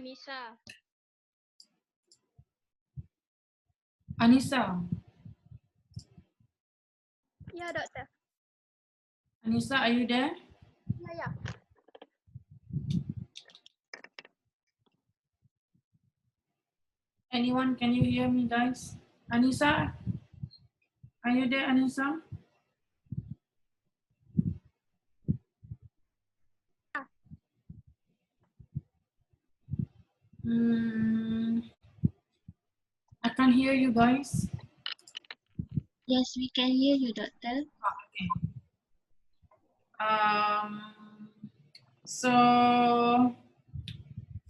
Anissa. Anissa. Yeah, Doctor. Anissa, are you there? Yeah. Anyone, can you hear me, guys? Anissa? Are you there, Anissa? I can't hear you guys. Yes, we can hear you, Doctor. Okay. So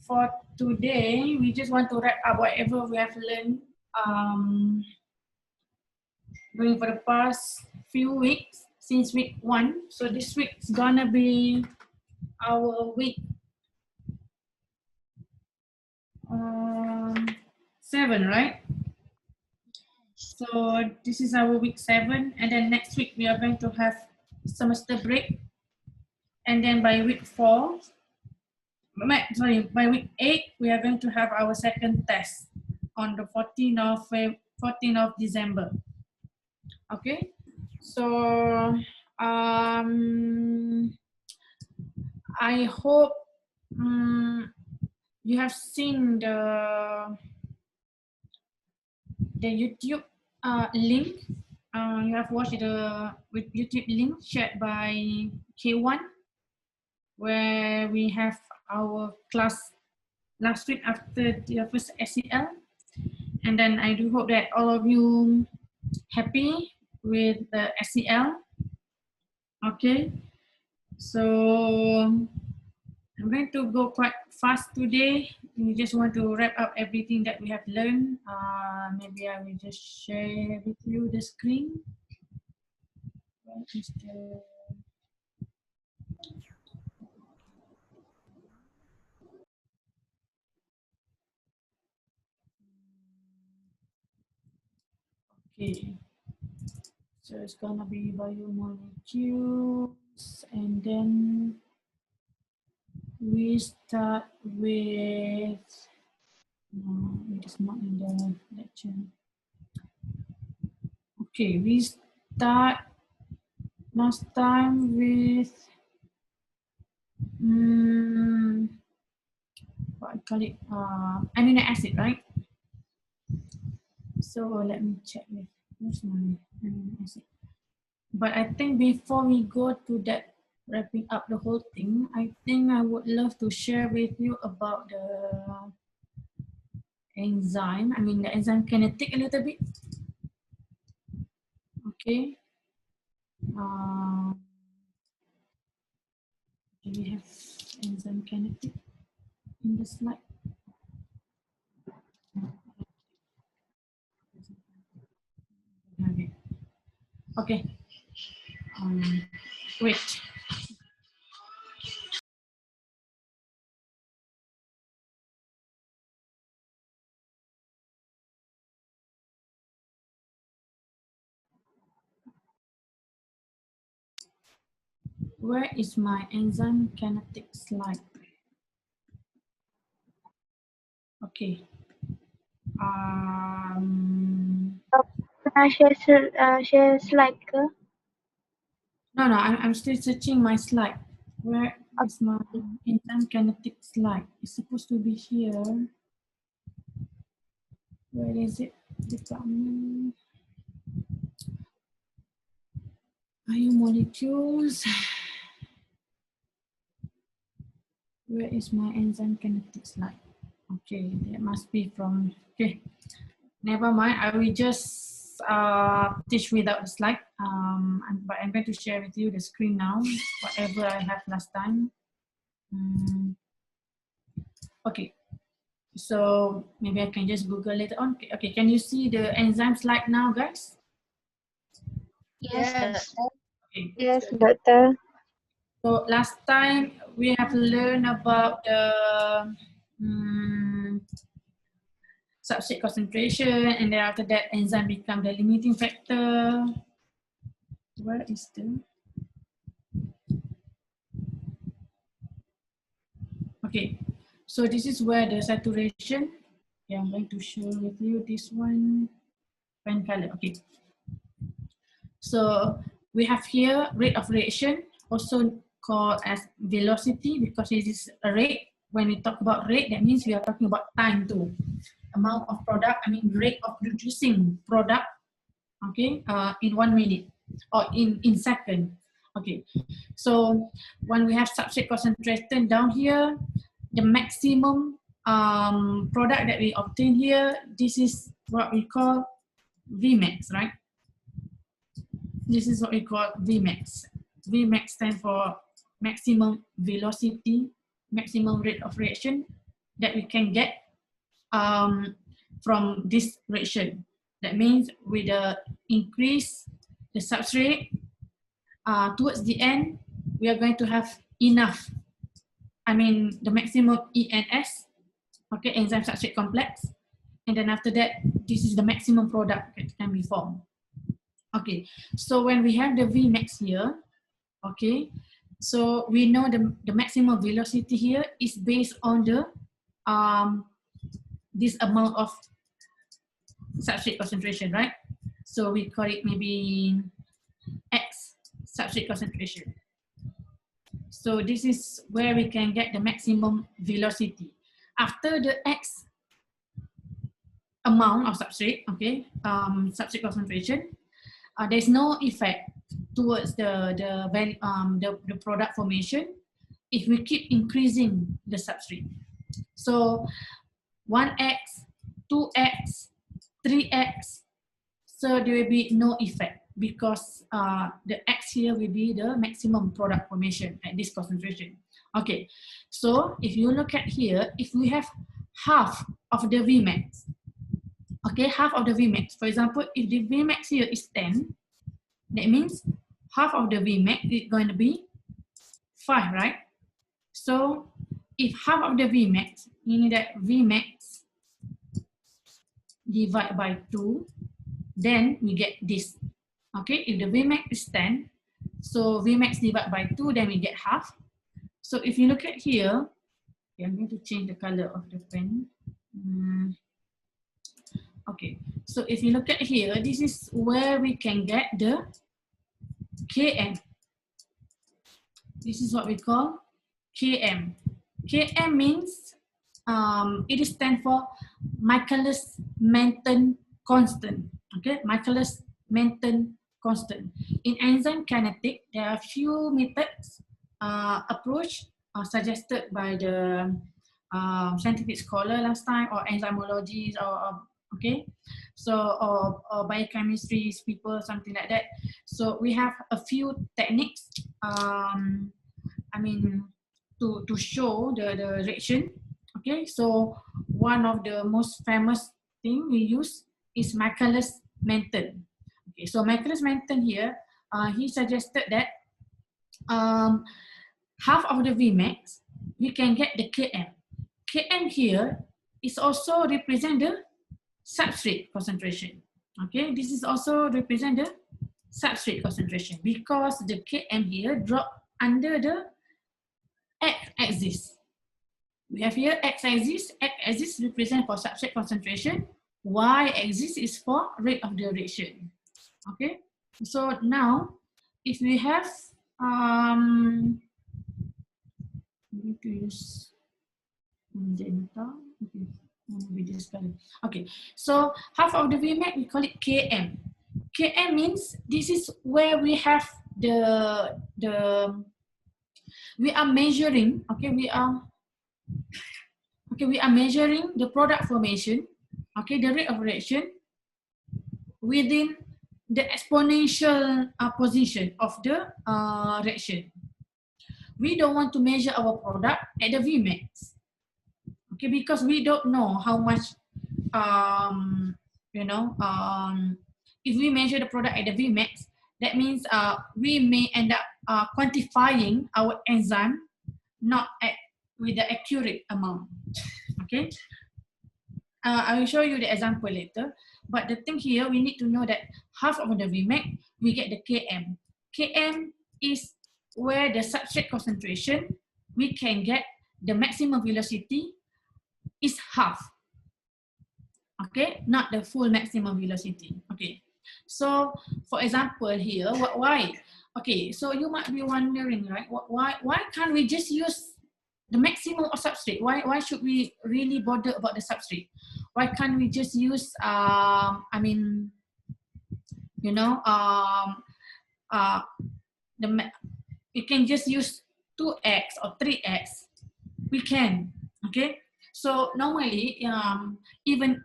for today, we just want to wrap up whatever we have learned during for the past few weeks since week 1. So this week is gonna be our week 7, right? So this is our week 7, and then next week we are going to have semester break, and then by week 4, by week 8 we are going to have our second test on the 14th of December. Okay, so I hope you have seen the YouTube link. You have watched the YouTube link shared by K1, where we have our class last week after the first SEL. And then I do hope that all of you happy with the SEL. Okay, so I'm going to go quite fast today. We just want to wrap up everything that we have learned. Maybe I will just share with you the screen. Where is the... Okay, so it's gonna be biomolecules, and then we start with, no, it is not in the lecture. Okay, we start last time with what I call it, amino acid, right? So let me check with, where's my amino acid? But I think before we go to that, wrapping up the whole thing, I think I would love to share with you about the enzyme, the enzyme kinetic a little bit. Okay. Do we have enzyme kinetic in the slide? Okay. Okay. Wait. Where is my enzyme kinetic slide? Okay. Share slide. No, I'm still searching my slide. Where is my enzyme kinetic slide? It's supposed to be here. Where is it? Department. Biomolecules. Where is my enzyme kinetic slide? Okay, that must be from, okay. Never mind, I will just teach without the slide. But I'm going to share with you the screen now, whatever I have last time. Okay, so maybe I can just Google later on. Okay, can you see the enzyme slide now, guys? Yes, Doctor. Okay. Yes, Doctor. So last time we have learned about the substrate concentration, and then after that enzyme become the limiting factor. Where is the... Okay, So this is where the saturation, okay, I'm going to show with you this one, pen color, okay. So we have here rate of reaction, also called as velocity, because it is a rate. When we talk about rate, that means we are talking about time too. Amount of product, I mean rate of producing product, okay, in 1 minute or in second. Okay, so when we have substrate concentration down here, the maximum product that we obtain here, this is what we call Vmax, right? This is what we call Vmax. Vmax stands for maximum velocity, maximum rate of reaction that we can get from this reaction. That means with the increase the substrate, towards the end, we are going to have enough, I mean the maximum ENS, okay, enzyme substrate complex, and then after that, this is the maximum product that can be formed. Okay, so when we have the Vmax here, okay, so we know the maximum velocity here is based on the this amount of substrate concentration, right? So we call it maybe X substrate concentration. So this is where we can get the maximum velocity. After the X amount of substrate, okay, substrate concentration, there's no effect towards the product formation if we keep increasing the substrate. So 1x, 2x, 3x, so there will be no effect because the x here will be the maximum product formation at this concentration. Okay, so if you look at here, if we have half of the Vmax, okay, half of the Vmax, for example, if the Vmax here is 10, that means half of the Vmax is going to be 5, right? So if half of the Vmax, meaning that Vmax divided by 2, then we get this. Okay, if the Vmax is 10, so Vmax divided by 2, then we get half. So if you look at here, okay, I'm going to change the color of the pen. Okay, so if you look at here, this is where we can get the Km. This is what we call Km. Km means it stands for Michaelis-Menten constant. Okay, Michaelis-Menten constant. In enzyme kinetic, there are few methods approach suggested by the scientific scholar last time, or enzymologists, or okay, so or biochemistry people, something like that. So we have a few techniques. I mean, to show the reaction. Okay, so one of the most famous thing we use is Michaelis-Menten. Okay, so Michaelis-Menten here, he suggested that half of the Vmax, we can get the Km. Km here is also represent the substrate concentration. Okay, this is also represent the substrate concentration because the Km here drop under the x-axis. We have here x-axis. X-axis represent for substrate concentration. Y-axis is for rate of the reaction. Okay, so now if we have we need to use magenta. Okay, maybe this color. Okay, so half of the Vmax we call it Km. Km means this is where we have we are measuring. Okay, we are measuring the product formation. Okay, the rate of reaction within the exponential position of the reaction. We don't want to measure our product at the Vmax. Okay, because we don't know how much, if we measure the product at the Vmax, that means we may end up quantifying our enzyme not with the accurate amount. Okay, I will show you the example later. But the thing here, we need to know that half of the Vmax, we get the Km. Km is where the substrate concentration, we can get the maximum velocity is half. Okay, not the full maximum velocity. Okay, so for example here, why? Okay, so you might be wondering, right? Why can't we just use the maximum of substrate? Why should we really bother about the substrate? Why can't we just use you know, you can just use 2x or 3x. We can. Okay, so normally even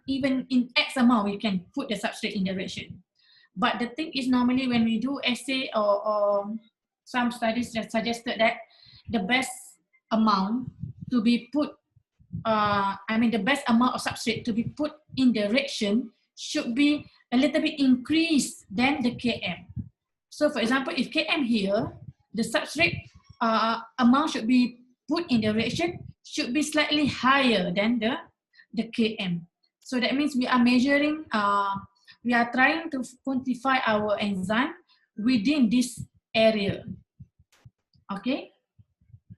in x amount we can put the substrate in the reaction. But the thing is, normally when we do assay or some studies that suggested that the best amount to be put, the best amount of substrate to be put in the reaction should be a little bit increased than the Km. So for example, if Km here, the substrate amount should be put in the reaction should be slightly higher than the Km. So that means we are measuring, we are trying to quantify our enzyme within this area. Okay.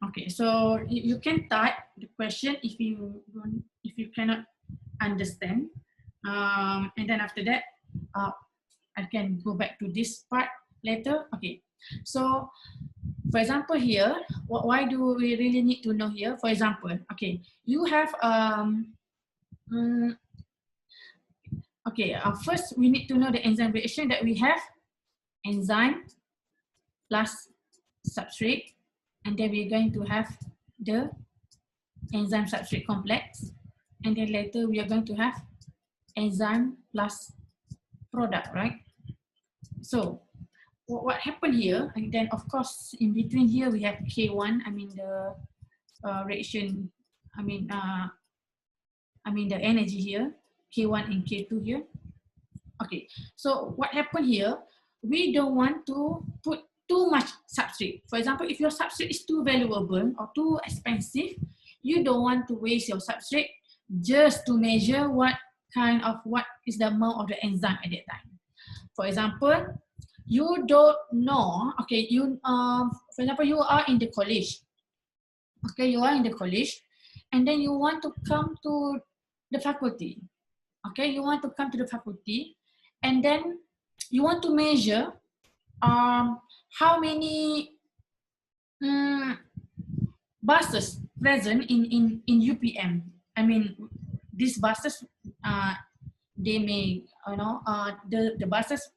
Okay, so you can type the question if you cannot understand, and then after that, I can go back to this part later. Okay, so for example here, why do we really need to know here? For example, okay, you have first we need to know the enzyme reaction that we have enzyme plus substrate, and then we're going to have the enzyme substrate complex, and then later we are going to have enzyme plus product, right? So what happened here, and then of course in between here we have K1, the reaction, the energy here, K1 and K2 here. Okay, so what happened here, we don't want to put too much substrate. For example, if your substrate is too valuable or too expensive, you don't want to waste your substrate just to measure what is the amount of the enzyme at that time. For example, you don't know, okay, for example, you are in the college. Okay, you are in the college, and then you want to come to the faculty. Okay, you want to come to the faculty, and then you want to measure how many buses present in UPM. These buses, they may, the buses,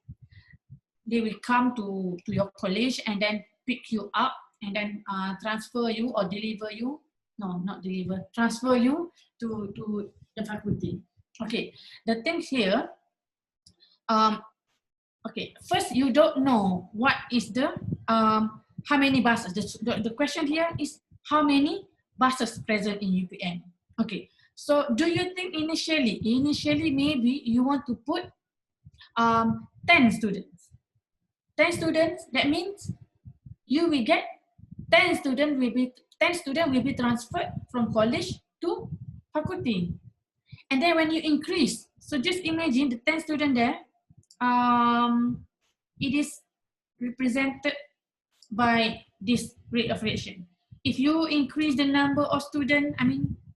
they will come to your college and then pick you up and then transfer you or deliver you. No, not deliver, transfer you to the faculty. Okay, the thing here, okay, first you don't know what is the, how many buses. The question here is how many buses present in UPM. Okay, so do you think initially maybe you want to put 10 students. 10 students, that means you will get 10 students will be transferred from college to faculty. And then when you increase, so just imagine the 10 students there, it is represented by this rate of reaction. If you increase the number of students,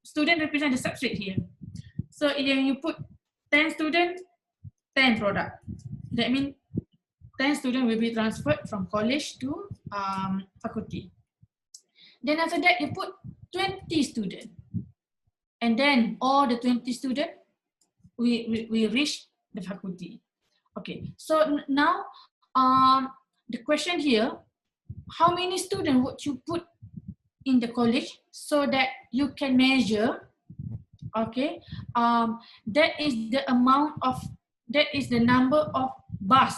student represent the substrate here. So if you put 10 students, 10 product. That means 10 students will be transferred from college to faculty. Then after that, you put 20 students. And then all the 20 students, we reach the faculty. Okay, so now the question here, how many students would you put in the college so that you can measure, okay, that is the number of bus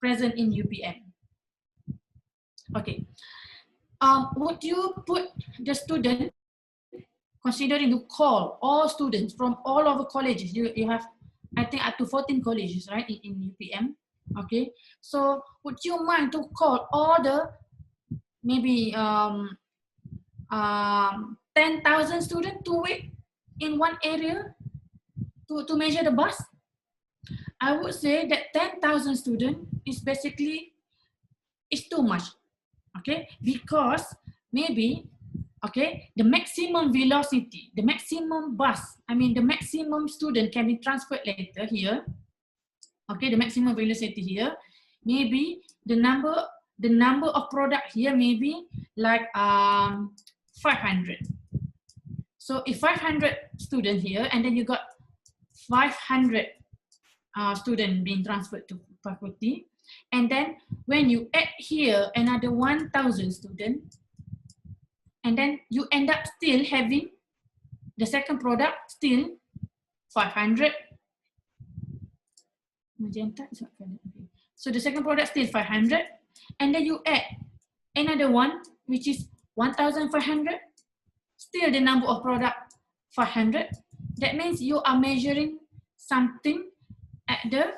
present in UPM. Okay, would you put the student, considering you call all students from all over colleges, you have, I think, up to 14 colleges, right, in UPM. Okay, so would you mind to call all the maybe 10,000 students to wait in one area to measure the bus? I would say that 10,000 students is basically, it's too much. Okay, because maybe Okay, the maximum velocity, the maximum bus, the maximum student can be transferred later here. Okay, the maximum velocity here, maybe the number of product here maybe like 500. So if 500 student here, and then you got 500 student being transferred to faculty, and then when you add here another 1,000 student, and then you end up still having the second product still 500. So the second product still 500, and then you add another one which is 1,500, still the number of product 500. That means you are measuring something at the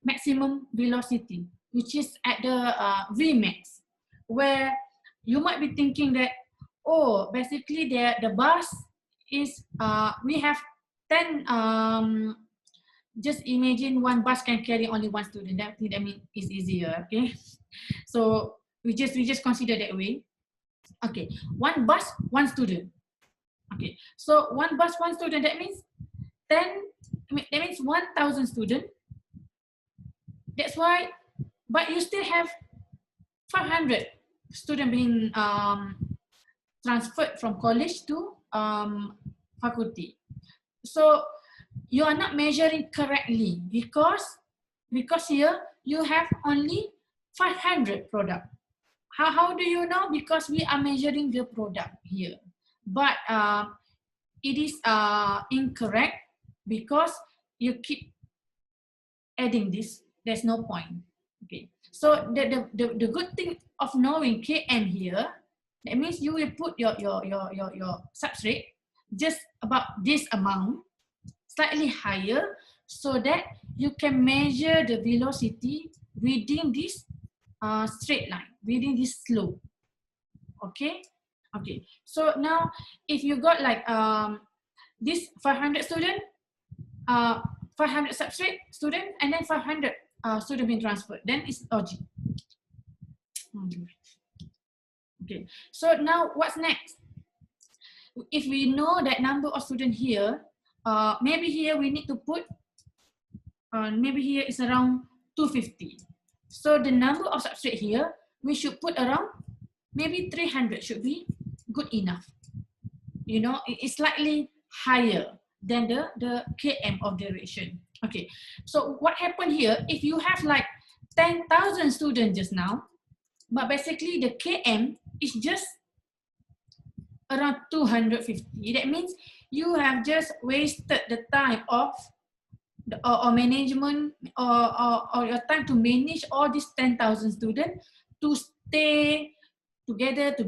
maximum velocity, which is at the Vmax, where you might be thinking that, oh, basically the bus is, we have 10, just imagine one bus can carry only one student. That means it's easier, okay? So we just consider that way. Okay, one bus, one student. Okay, so one bus, one student, that means 1,000 students. That's why, but you still have 500 students being transferred from college to faculty. So you are not measuring correctly because here you have only 500 product. How do you know? Because we are measuring the product here, but it is incorrect because you keep adding this. There's no point. Okay. So the good thing of knowing km here, that means you will put your substrate just about this amount, slightly higher, so that you can measure the velocity within this straight line, within this slope. Okay. Okay. So now, if you got like this 500 student, 500 substrate student, and then 500 student being transferred, then it's logic. Okay. So now what's next? If we know that number of students here, maybe here we need to put, maybe here is around 250. So the number of substrate here, we should put around maybe 300 should be good enough. You know, it's slightly higher than the km of duration. Okay, so what happened here, if you have like 10,000 students just now, but basically the km is just around 250. That means you have just wasted the time of or management or your time to manage all these 10,000 students to stay together, to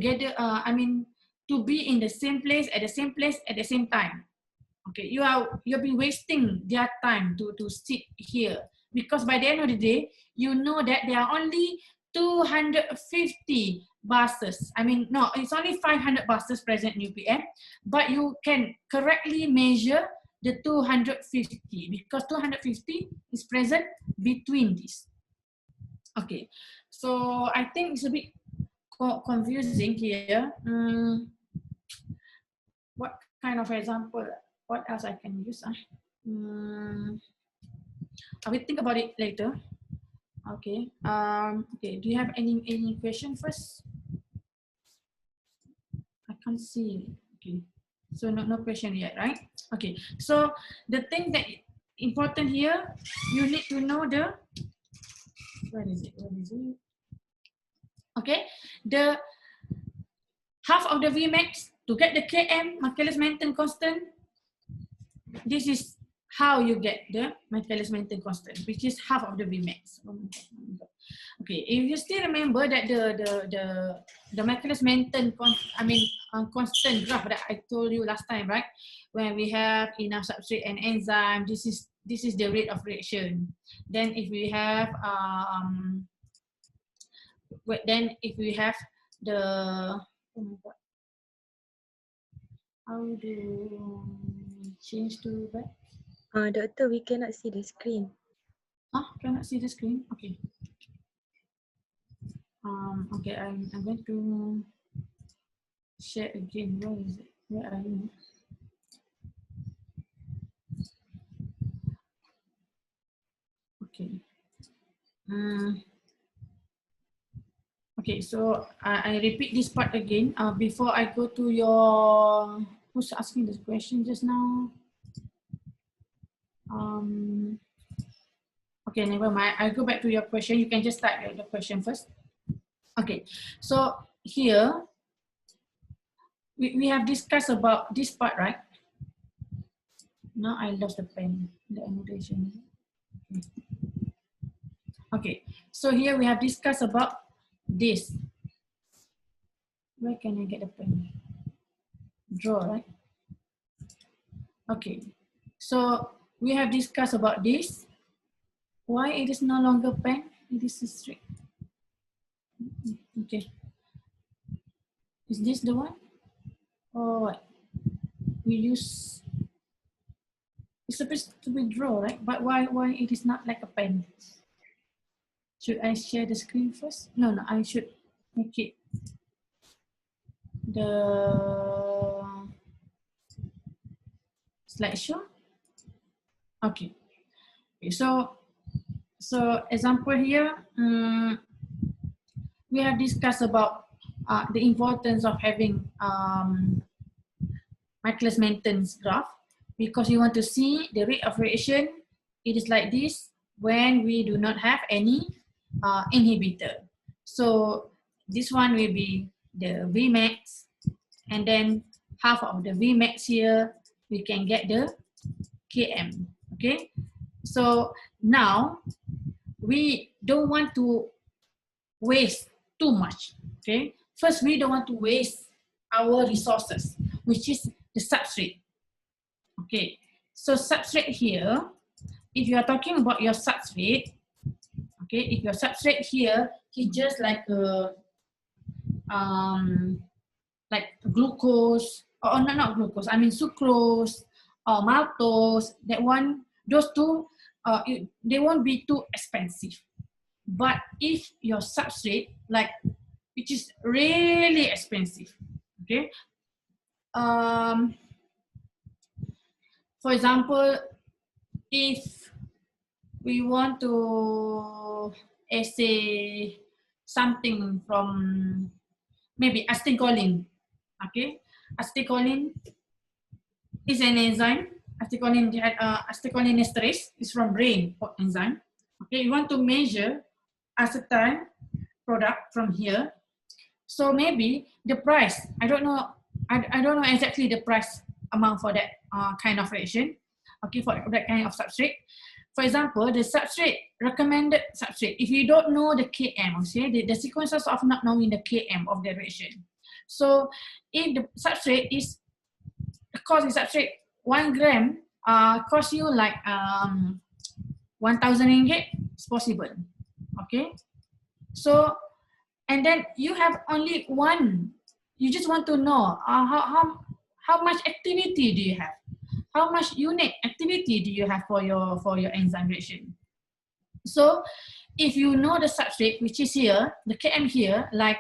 be in the same place at the same time. Okay, you'll be wasting their time to sit here, because by the end of the day, you know that there are only 250 buses. No, it's only 500 buses present in UPM, but you can correctly measure the 250 because 250 is present between these. Okay, so I think it's a bit confusing here. What kind of example? What else I can use? I will think about it later. Okay. Okay. Do you have any question first? I can't see. Okay. So no question yet, right? Okay. So the thing that important here, you need to know the, where is it? Okay. The half of the Vmax to get the Km, Michaelis-Menten constant. This is how you get the Michaelis-Menten constant, which is half of the Vmax. Okay, if you still remember that the Michaelis-Menten constant graph that I told you last time, right? When we have enough substrate and enzyme, this is the rate of reaction. Then if we have the, oh my God, how do we change to that? Doctor, we cannot see the screen. Cannot see the screen. Okay. Okay, I'm going to share again. Where is it? Where are you? Okay. Okay, so I repeat this part again before I go to your, who's asking this question just now? Okay, never mind. I'll go back to your question. You can just type the question first. Okay, so here we have discussed about this part, right? Now I lost the pen, the annotation. Okay, so here we have discussed about this. Where can I get the pen? Draw, right? Okay, so we have discussed about this. Why it is no longer pen? It is straight. Okay. Is this the one? Or what? We use, it's supposed to be draw, right? But why it is not like a pen? Should I share the screen first? No, I should make it the slideshow. Okay. So example here, we have discussed about the importance of having Michaelis Menten's graph, because you want to see the rate of reaction. It is like this when we do not have any inhibitor. So this one will be the Vmax, and then half of the Vmax here, we can get the Km. Okay, so now we don't want to waste too much. Okay, first we don't want to waste our resources, which is the substrate. Okay, so substrate here, if you are talking about your substrate, okay, if your substrate here is just like a glucose, or not glucose, I mean sucrose or maltose, that one, those two, they won't be too expensive. But if your substrate, like, which is really expensive, okay, for example, if we want to say something from maybe acetylcholine, okay, acetylcholine is an enzyme. Acetylcholinesterase is from brain enzyme. Okay, you want to measure acetyl product from here. So maybe the price, I don't know exactly the price amount for that kind of reaction, okay, for that kind of substrate. For example, the substrate, recommended substrate, if you don't know the Km, okay, the sequences of not knowing the Km of the reaction. So if the substrate is, the cost of substrate 1 gram cost you like 1,000 ringgit, it's possible, okay? So, and then you have only one, you just want to know how much activity do you have? How much unit activity do you have for your enzyme reaction? So if you know the substrate, which is here, the Km here, like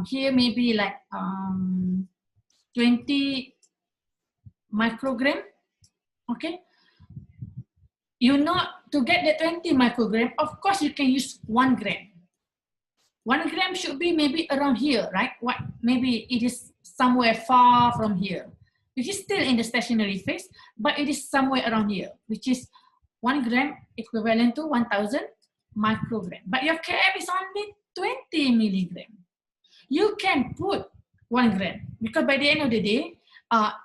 here maybe like 20 microgram, okay? You know, to get the 20 microgram, of course you can use 1 gram. 1 gram should be maybe around here, right? What, maybe it is somewhere far from here, which is still in the stationary phase, but it is somewhere around here, which is 1 gram equivalent to 1,000 microgram. But your Km is only 20 milligram. You can put 1 gram, because by the end of the day,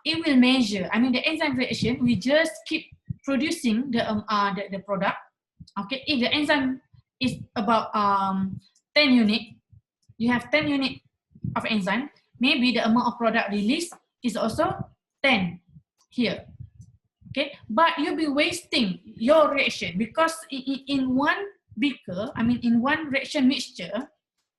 it will measure. I mean, the enzyme reaction, we just keep producing the product. Okay, if the enzyme is about 10 unit, you have 10 unit of enzyme, maybe the amount of product released is also 10 here. Okay, but you'll be wasting your reaction, because in one beaker, I mean in one reaction mixture,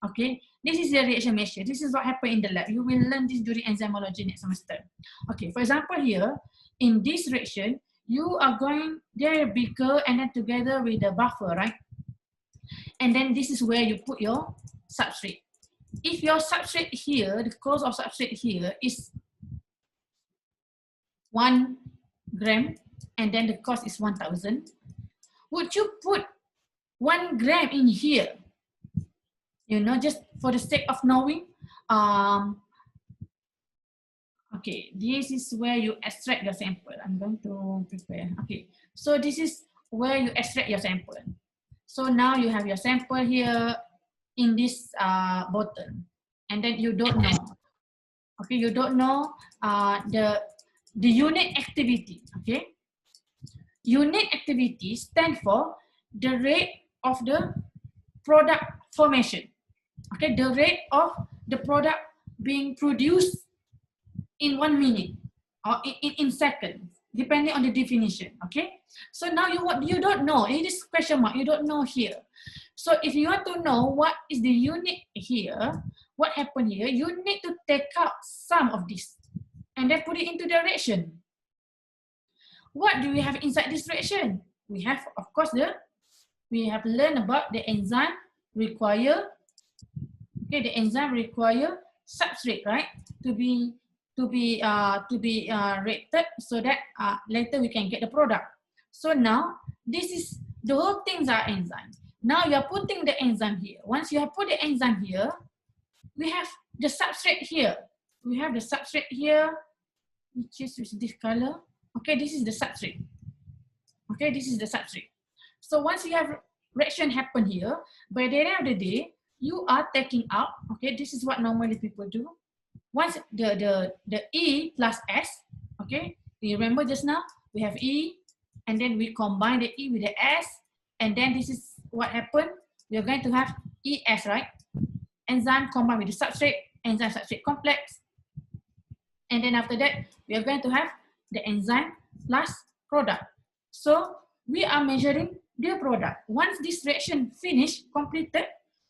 okay, this is the reaction mixture. This is what happened in the lab. You will learn this during enzymology next semester. Okay, for example here, in this reaction, you are going, there a beaker and then together with the buffer, right? And then this is where you put your substrate. if your substrate here, the cost of substrate here is 1 gram, and then the cost is 1,000, would you put 1 gram in here? You know, just for the sake of knowing. Okay, this is where you extract your sample. I'm going to prepare. Okay, so this is where you extract your sample. So now you have your sample here in this bottle, and then you don't know. Okay, you don't know the unit activity. Okay, unit activity stands for the rate of the product formation. Okay, the rate of the product being produced in 1 minute or in seconds, depending on the definition. Okay, so now you don't know, in this question mark, you don't know here. So if you want to know what is the unit here, what happened here, you need to take out some of this and then put it into the reaction. What do we have inside this reaction? We have, of course, we have learned about the enzyme require. Okay, the enzyme require substrate, right, to be rated, so that later we can get the product. So now this is the whole things are enzymes. Now you are putting the enzyme here. Once you have put the enzyme here, we have the substrate here. We have the substrate here, which is this color. Okay, this is the substrate. Okay, this is the substrate. So once you have reaction happen here, by the end of the day, you are taking out. Okay, this is what normally people do. Once the E plus S, okay, you remember just now we have E, and then we combine the E with the S, and then this is what happened. We are going to have ES, right? Enzyme combined with the substrate, enzyme substrate complex, and then after that we are going to have the enzyme plus product. So we are measuring the product. Once this reaction finished, completed,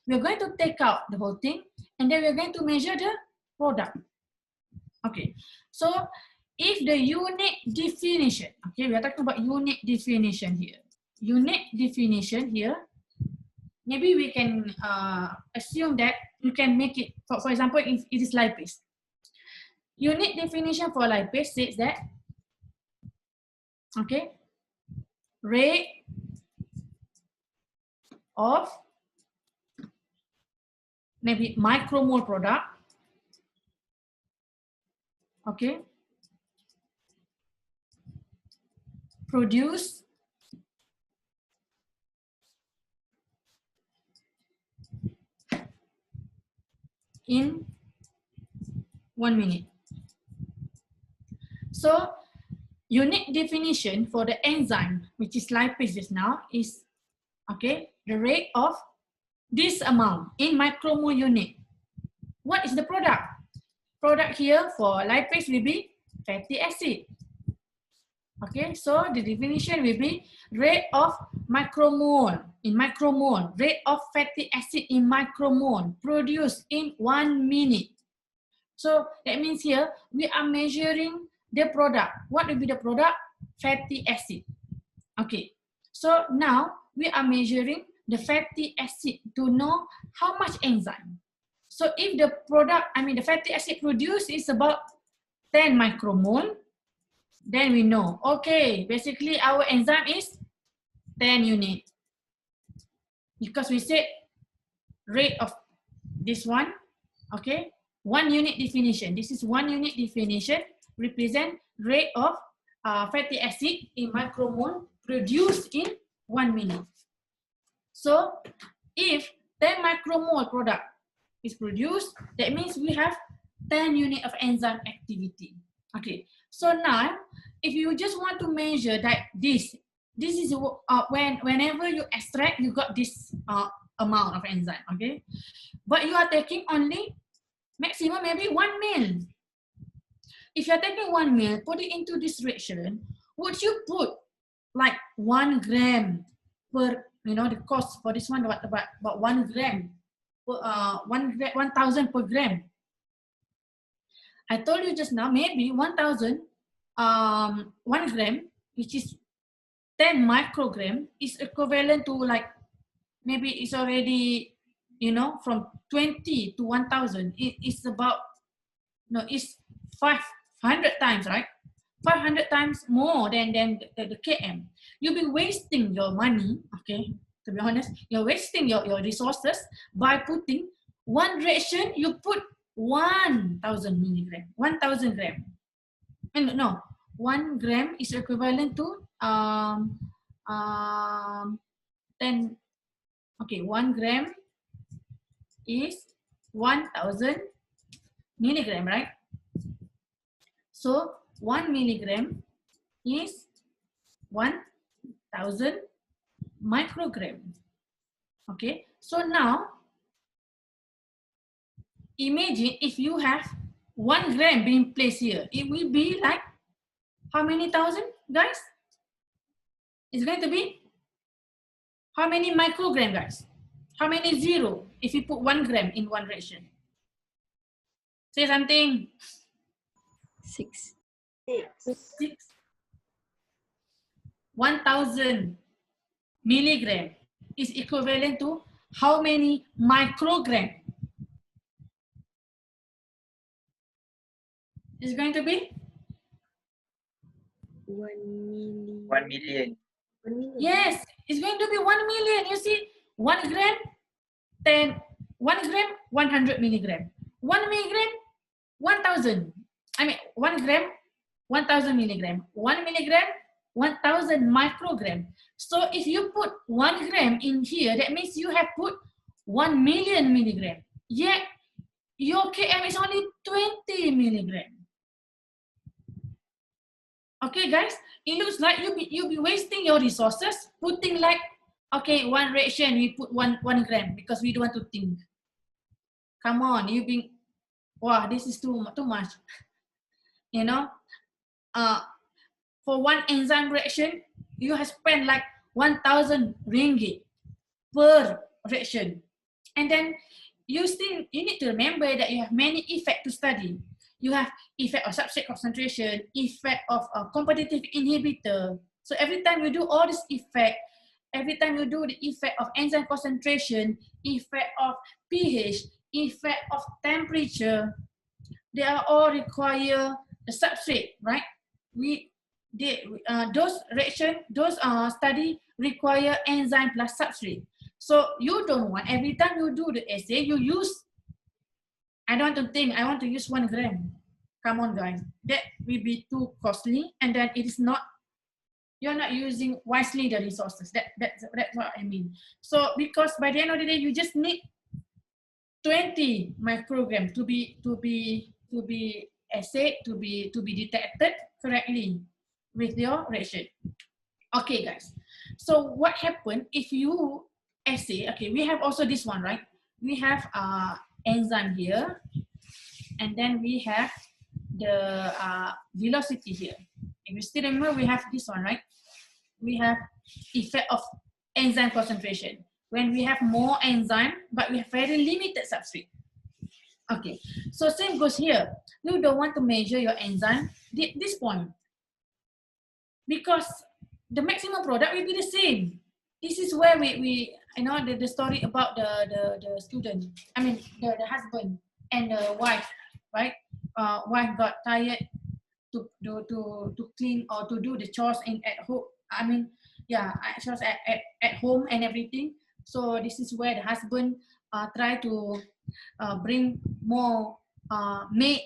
we are going to take out the whole thing, and then we are going to measure the product. Okay, so if the unit definition, okay, we are talking about unit definition here. Unit definition here, maybe we can assume that you can make it, for example, if it is lipase. Unit definition for lipase says that, okay, rate of maybe micromole product, okay, produce in 1 minute. So unit definition for the enzyme, which is lipase just now, is, okay, the rate of this amount in micromole unit. What is the product? Product here for lipase will be fatty acid. Okay, so the definition will be rate of micromole in micromole, rate of fatty acid in micromole produced in 1 minute. So that means here we are measuring the product. What will be the product? Fatty acid. Okay, so now we are measuring the fatty acid to know how much enzyme. So if the product, the fatty acid produced is about 10 micromole, then we know, okay, basically our enzyme is 10 unit. Because we said rate of this one, okay, 1 unit definition. This is 1 unit definition, represent rate of fatty acid in micromole produced in 1 minute. So if 10 micromole product is produced, that means we have 10 unit of enzyme activity. Okay, so now if you just want to measure that this is whenever you extract, you got this amount of enzyme, okay, but you are taking only maximum maybe 1 ml. If you are taking 1 ml, put it into this reaction, would you put like 1 gram per, the cost for this one about 1 gram per 1,000 per gram? I told you just now, maybe 1,000, 1 gram, which is 10 microgram, is equivalent to like, maybe it's already you know, from 20 to 1000, it's about, no, it's 500 times, right? 500 times more than the km. You'll be wasting your money, okay? To be honest, you're wasting your resources by putting one reaction, you put 1000 milligram, 1000 gram. And no, 1 gram is equivalent to 10, okay, 1 gram is 1000 milligram, right? So 1 milligram is 1000 microgram. Okay, so now imagine if you have 1 gram being placed here, it will be like how many thousand, guys? It's going to be how many microgram, guys? How many zero if you put 1 gram in one ration? Say something. 6. 6. 1000 milligram is equivalent to how many microgram? It's going to be 1 million. 1 million. 1 million. yes, it's going to be 1 million. You see, 1 gram, 1 gram, 100 milligram. 1 milligram, 1000. I mean, 1 gram, 1000 milligram. 1 milligram, 1000 microgram. So if you put 1 gram in here, that means you have put 1 million milligram. Yet your km is only 20 milligram. Okay, guys, it looks like you'll be wasting your resources, putting like, okay, one reaction, we put one gram because we don't want to think. Come on, you've been, wow, this is too much. You know, for one enzyme reaction, you have spent like 1000 ringgit per reaction. And then you need to remember that you have many effects to study. You have effect of substrate concentration, effect of a competitive inhibitor. So every time you do all this effect, every time you do the effect of enzyme concentration, effect of pH, effect of temperature, they are all require the substrate, right? Those reaction, those study require enzyme plus substrate. So you don't want every time you do the assay, you use, I don't want to think, I want to use 1 gram. Come on, guys. That will be too costly, and then it is not, you're not using wisely the resources. That's what I mean. So because by the end of the day, you just need 20 microgram to be assayed, to be detected correctly with your reaction. Okay, guys. So what happened if you assay? Okay, we have also this one, right? We have enzyme here, and then we have the velocity here. If you still remember, we have this one, right? We have effect of enzyme concentration. When we have more enzyme, but we have very limited substrate. Okay, so same goes here. You don't want to measure your enzyme at this point, because the maximum product will be the same. This is where we you know, the story about the student, I mean the husband and the wife, right? Wife got tired to clean or to do the chores at home. I mean, yeah, chores at home and everything. So this is where the husband try to bring more maid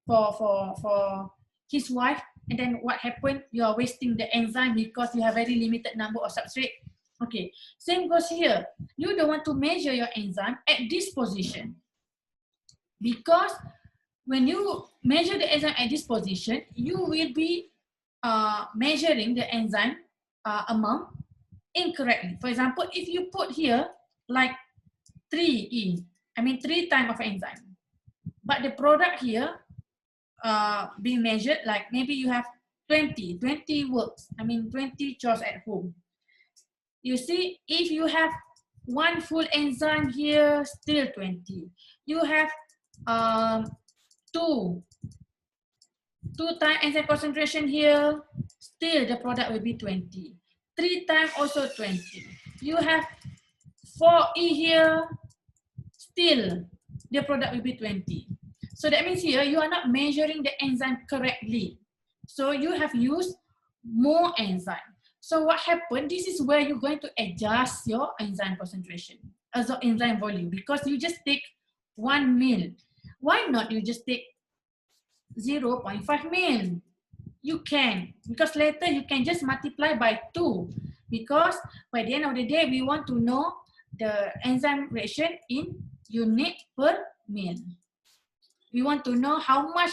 for his wife. And then what happened? You are wasting the enzyme because you have very limited number of substrate. Okay, same goes here. You don't want to measure your enzyme at this position, because when you measure the enzyme at this position, you will be measuring the enzyme amount incorrectly. For example, if you put here like 3E, I mean 3 times of enzyme, but the product here being measured, like maybe you have 20 works, I mean 20 chores at home. You see, if you have 1 full enzyme here, still 20. You have 2 times enzyme concentration here, still the product will be 20. 3 times also 20. You have 4E here, still the product will be 20. So that means here you are not measuring the enzyme correctly. So you have used more enzyme. So what happened? This is where you're going to adjust your enzyme concentration, also enzyme volume, because you just take 1 ml. Why not you just take 0.5 ml? You can, because later you can just multiply by 2, because by the end of the day we want to know the enzyme reaction in unit per ml. We want to know how much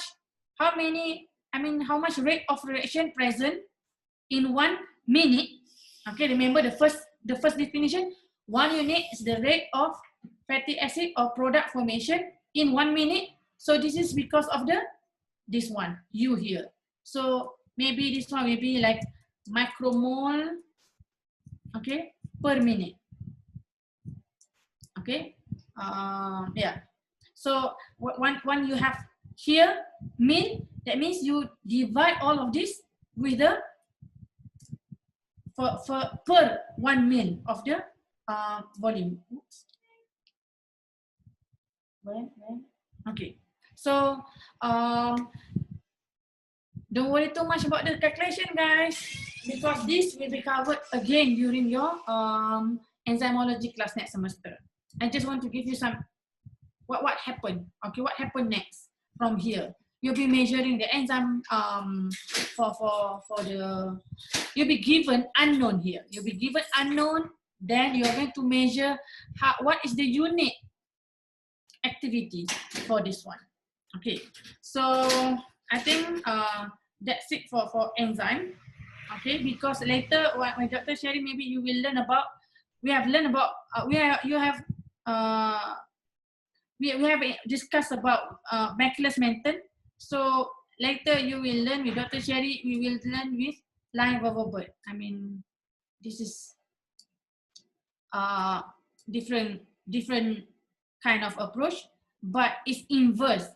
rate of reaction present in 1 minute. Okay, remember the first definition. 1 unit is the rate of fatty acid or product formation in 1 minute. So this is because of this one, U here. So maybe this one will be like micromole, okay, per minute. Okay, yeah. So when you have here mil, that means you divide all of this with the per 1 mil of the volume. Oops. When? Okay. So don't worry too much about the calculation, guys, because this will be covered again during your enzymology class next semester. I just want to give you some what happened. Okay, what happened next from here? You'll be measuring the enzyme for the, you'll be given unknown here. You'll be given unknown, then you're going to measure what is the unit activity for this one. Okay, so I think that's it for enzyme. Okay, because later when Dr. Sherry, maybe you will learn about, we have discussed about Bacillus menthen. So later you will learn with Dr. Sherry, we will learn with line vertebrate. I mean, this is different kind of approach, but it's inverse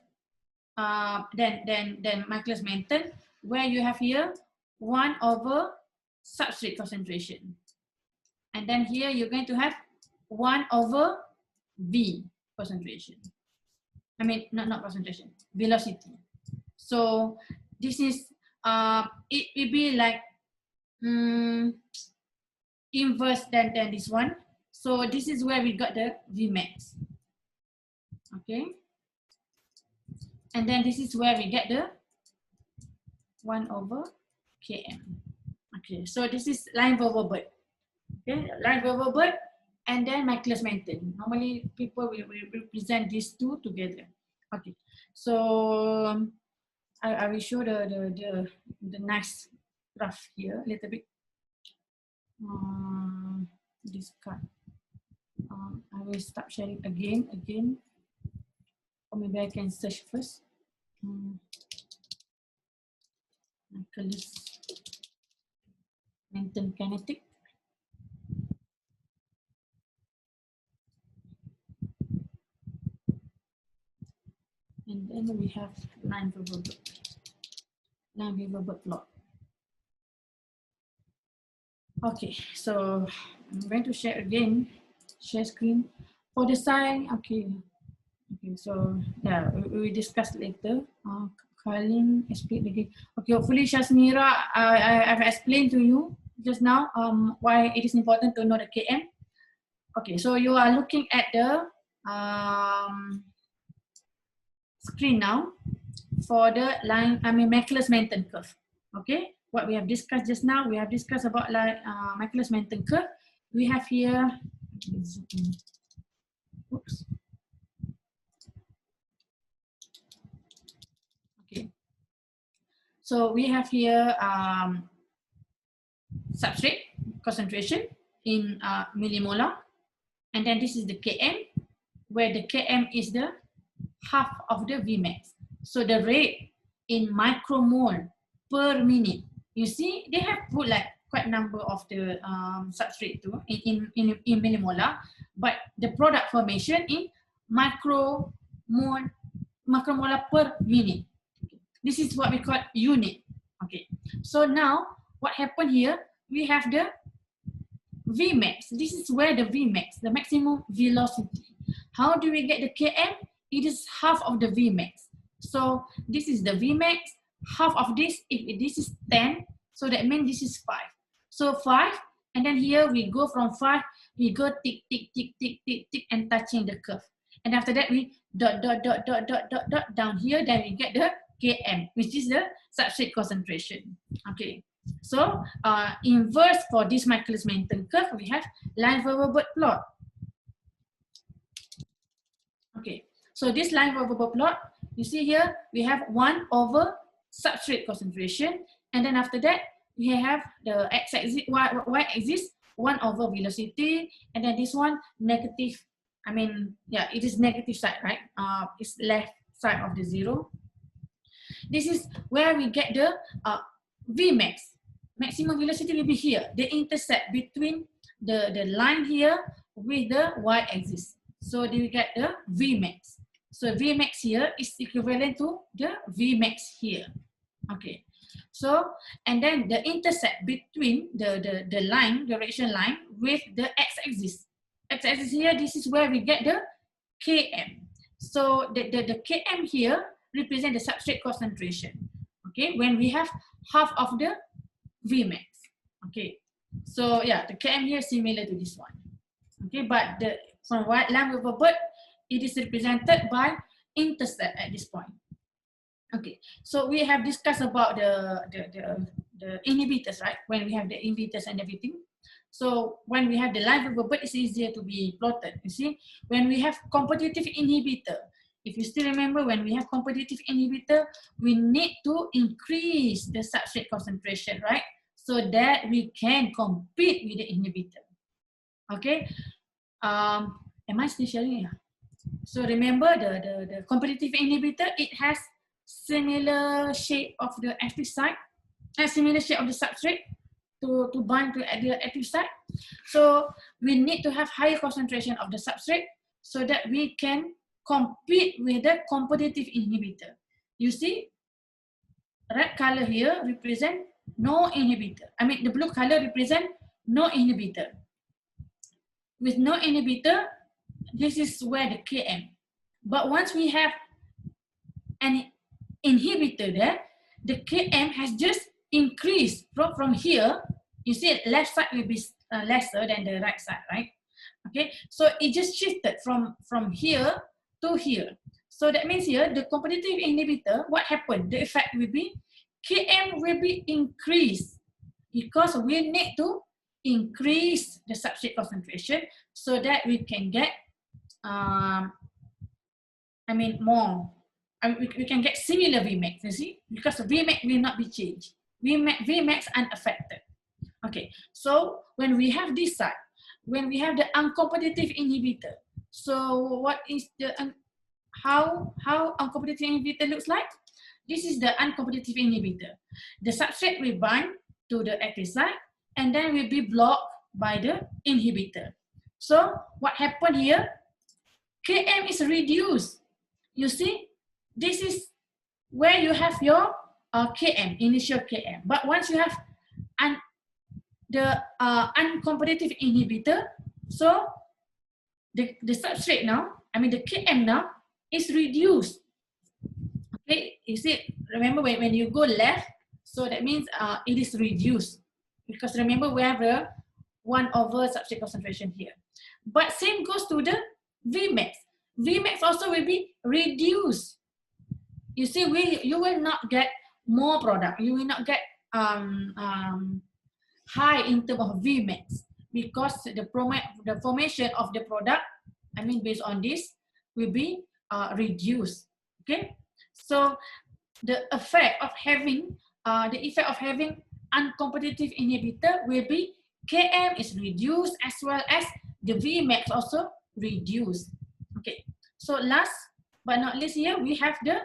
than Bacillus menthen, where you have here 1 over substrate concentration, and then here you're going to have 1 over V concentration. I mean, not concentration, velocity. So this is it will be like inverse than this one. So this is where we got the Vmax. Okay, and then this is where we get the 1 over km. Okay, so this is line vertebrate. Okay, line vertebrate, and then Bacillus menthen. Normally people will present these two together. Okay, so I will show the nice graph here a little bit. This card. I will stop sharing again, or maybe I can search first. Bacillus menthen kinetic. And then we have line vertebrate plot. Okay, so I'm going to share screen for the sign. Okay, so yeah, we discuss later. Colin explain again. Okay, hopefully Shasmira, I've explained to you just now why it is important to know the Km. Okay, so you are looking at the screen now for the line, Bacillus menthen curve. Okay, what we have discussed just now, we have discussed about like Bacillus menthen curve. We have here, oops. Okay, so we have here substrate concentration in millimolar, and then this is the Km, where the Km is the half of the Vmax. So the rate in micromole per minute. You see, they have put like quite number of the substrate too in millimolar, but the product formation in micromolar per minute. This is what we call unit. Okay, so now what happened here? We have the Vmax. This is where the Vmax, the maximum velocity, How do we get the Km? It is half of the Vmax. So this is the Vmax, half of this, if this is 10, so that means this is 5. So 5, and then here we go from 5, we go tick, tick, tick, tick, tick, tick, and touching the curve. And after that, we dot, dot, dot, dot, dot, dot, dot down here, then we get the Km, which is the substrate concentration. Okay, so inverse for this Michaelis-Menten curve, we have line Verwoerd plot. Okay, so this line Verwoerd plot, you see here, we have 1 over substrate concentration, and then after that, we have the x-axis, y-axis, 1 over velocity, and then this one, negative, I mean, yeah, it is negative side, right? It's left side of the 0. This is where we get the Vmax. Maximum velocity will be here, the intercept between the line here with the y-axis. So we get the Vmax. So Vmax here is equivalent to the Vmax here. Okay. So, and then the intercept between the line, direction line with the x-axis. X-axis here, this is where we get the Km. So the Km here represent the substrate concentration. Okay, when we have half of the Vmax. Okay, so yeah, the Km here is similar to this one. Okay, but from line Verwoerd, it is represented by intercept at this point. Okay, so we have discussed about the inhibitors, right? When we have the inhibitors and everything. So when we have the line Verwoerd, it's easier to be plotted. You see, when we have competitive inhibitor, if you still remember, when we have competitive inhibitor, we need to increase the substrate concentration, right? So that we can compete with the inhibitor. Okay. Am I still sharing? Yeah. So remember the competitive inhibitor, it has similar shape of the active site, similar shape of the substrate to bind to the active site. So we need to have higher concentration of the substrate so that we can compete with the competitive inhibitor. You see, red color here represent no inhibitor. I mean, the blue color represent no inhibitor. With no inhibitor, this is where the Km. But once we have an inhibitor there, the Km has just increased from here. You see, left side will be lesser than the right side, right? Okay, so it just shifted from here to here. So that means here, the competitive inhibitor, what happened? The effect will be Km will be increased because we need to increase the substrate concentration so that we can get, more. We can get similar Vmax, you see, because Vmax will not be changed. Vmax unaffected. Okay, so when we have this side, when we have the uncompetitive inhibitor, so what is the how uncompetitive inhibitor looks like? This is the uncompetitive inhibitor. The substrate will bind to the active site and then will be blocked by the inhibitor. So what happened here? Km is reduced. You see, this is where you have your Km, initial Km. But once you have the uncompetitive inhibitor, so the substrate now, the Km now is reduced. Okay, you see, remember when you go left, so that means it is reduced. Because remember we have the 1 over substrate concentration here. But same goes to the Vmax. Vmax also will be reduced. You see, you will not get more product. You will not get high in terms of Vmax because the formation of the product, based on this, will be reduced. Okay, so the effect of having uncompetitive inhibitor will be Km is reduced as well as the Vmax also reduced. Okay, so last but not least here we have the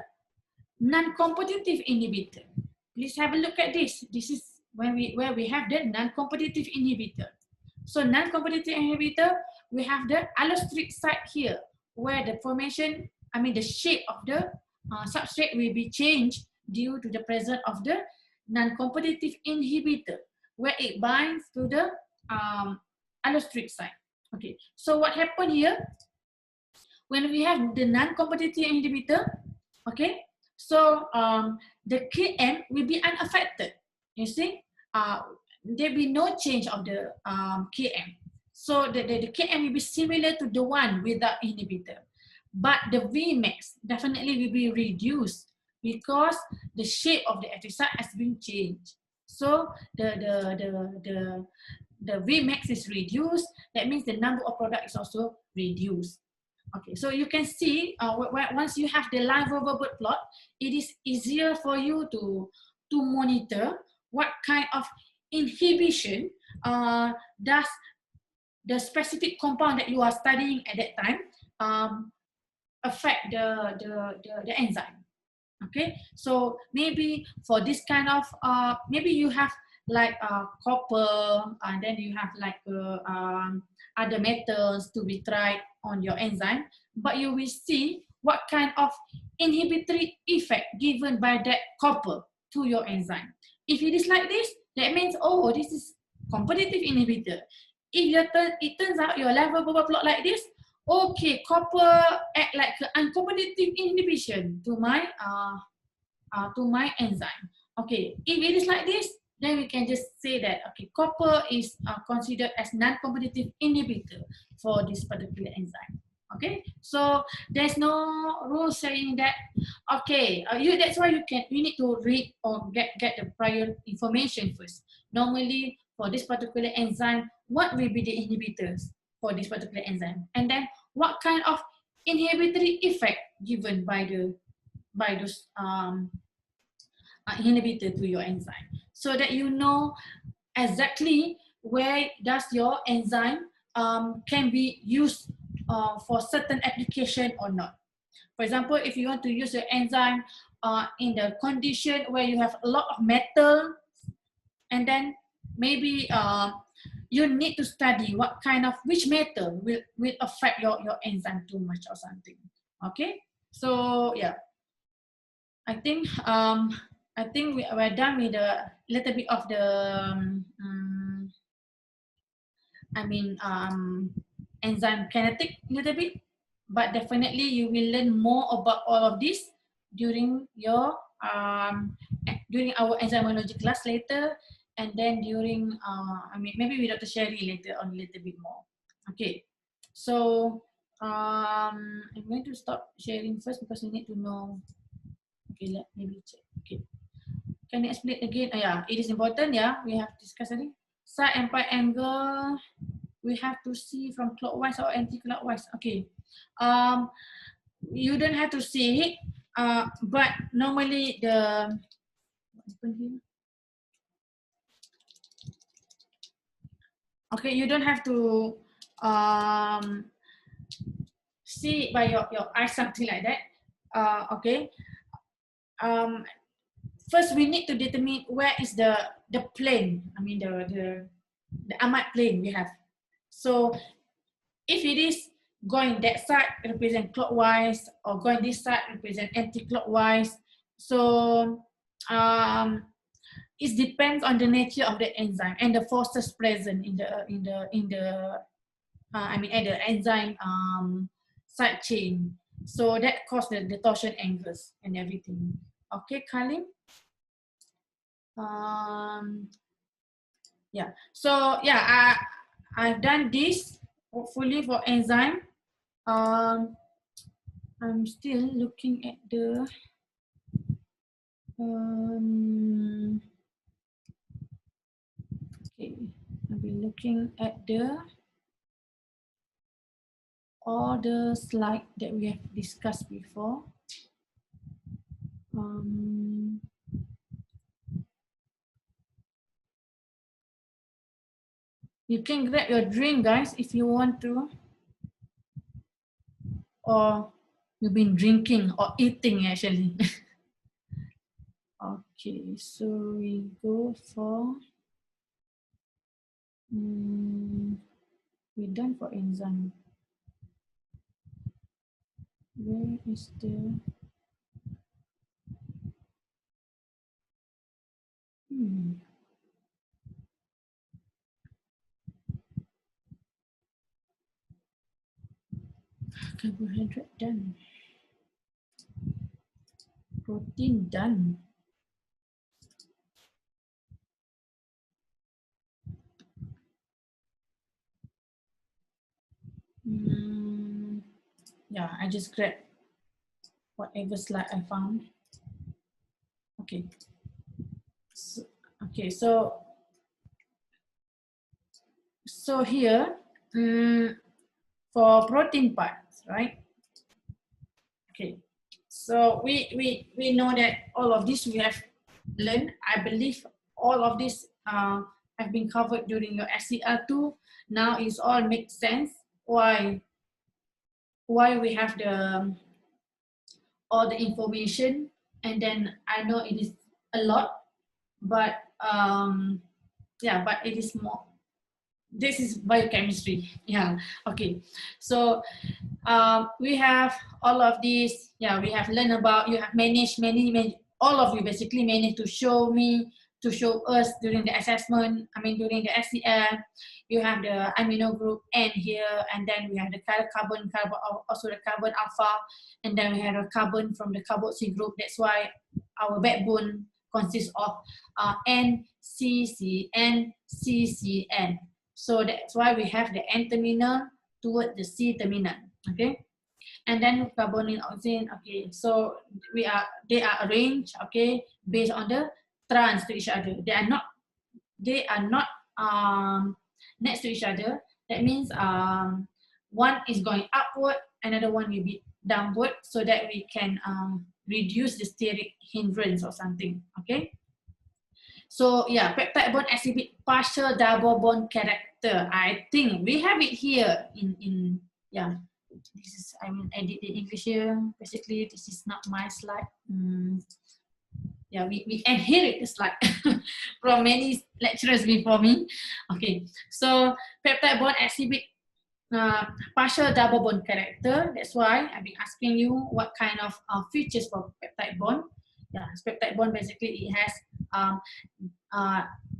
non-competitive inhibitor. Please have a look at this. This is where we have the non-competitive inhibitor. So non-competitive inhibitor, we have the allosteric site here where the formation, the shape of the substrate will be changed due to the presence of the non-competitive inhibitor where it binds to the allosteric site. Okay, so what happened here? when we have the non-competitive inhibitor, okay, so the Km will be unaffected. You see, there will be no change of the Km. So the Km will be similar to the one without inhibitor. But the Vmax definitely will be reduced because the shape of the active site has been changed. So the Vmax is reduced. That means the number of product is also reduced. Okay, so you can see once you have the live over bird plot, it is easier for you to monitor what kind of inhibition does the specific compound that you are studying at that time affect the enzyme. Okay, so maybe for this kind of maybe you have like copper, and then you have like other metals to be tried on your enzyme, but you will see what kind of inhibitory effect given by that copper to your enzyme. If it is like this, that means, oh, this is competitive inhibitor. If it turns out your level bubble plot like this, okay, copper act like an uncompetitive inhibition to my enzyme. Okay, if it is like this, then we can just say that, okay, copper is considered as non-competitive inhibitor for this particular enzyme. Okay, so there's no rule saying that, okay, that's why you need to read or get the prior information first. Normally, for this particular enzyme, what will be the inhibitors for this particular enzyme? And then what kind of inhibitory effect given by those inhibitor to your enzyme, so that you know exactly where does your enzyme can be used for certain application or not. For example, if you want to use your enzyme in the condition where you have a lot of metal, and then maybe you need to study which metal will affect your enzyme too much or something. Okay, so yeah, I think we're done with a little bit of the enzyme kinetic little bit, but definitely you will learn more about all of this during your during our enzymology class later, and then during maybe with Dr. Sherry later on a little bit more. Okay, so I'm going to stop sharing first because we need to know. Okay, let me check. Okay, can you explain again? Yeah, it is important. Yeah, we have discussed already. Side and pi angle, we have to see from clockwise or anti-clockwise. Okay, you don't have to see it, but normally okay, you don't have to see it by your eyes, something like that. Okay. First, we need to determine where is the plane. I mean the amide plane we have. So if it is going that side, represent clockwise, or going this side, represent anti-clockwise. So it depends on the nature of the enzyme and the forces present in the at the enzyme side chain. So that causes the torsion angles and everything. Okay, Kalim. Yeah. So yeah, I've done this hopefully for enzyme. I'm still looking at the okay. I've been looking at all the slide that we have discussed before. You can grab your drink, guys, if you want to, or you've been drinking or eating actually. Okay, so we go for we're done for enzyme. Where is the Carbohydrate done. Protein done. Yeah, I just grabbed whatever slide I found. Okay. So here, for protein parts, right? Okay. So we know that all of this we have learned. I believe all of this have been covered during your SCR2. Now it's all makes sense why we have the all the information, and then I know it is a lot, but yeah, but it is more. This is biochemistry. Yeah. Okay. So we have all of these. Yeah, we have learned about. You have managed many. All of you basically managed to show us during the assessment. I mean, during the SCR, you have the amino group N here, and then we have the carbon, also the carbon alpha, and then we have a carbon from the carboxy group. That's why our backbone consists of NCCN, CCN. So that's why we have the N terminal toward the C terminal. Okay. And then carbonyl oxygen. Okay, so they are arranged, okay, based on the trans to each other. They are not next to each other. That means one is going upward, another one will be downward, so that we can reduce the steric hindrance or something. Okay. So yeah, peptide bond exhibit partial double bond character. I think we have it here in yeah. This is, I mean, I did the English here. Basically, this is not my slide. Yeah, we inherit the slide from many lecturers before me. Okay, so peptide bond exhibit partial double bond character. That's why I've been asking you what kind of features for peptide bond. Yeah, peptide bond basically it has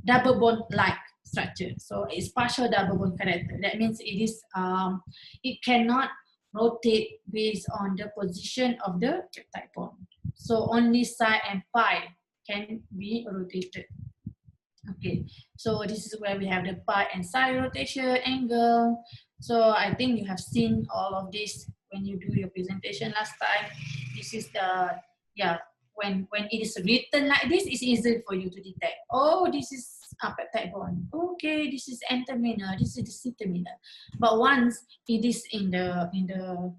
double bond like structure. So it's partial double bond character. That means it is it cannot rotate based on the position of the peptide bond. So only psi and pi can be rotated. Okay, so this is where we have the pi and psi rotation angle. So I think you have seen all of this when you do your presentation last time. This is the, yeah, when it is written like this, it's easy for you to detect. Oh, this is a peptide bond. Okay, this is N terminal, this is the C terminal. But once it is in the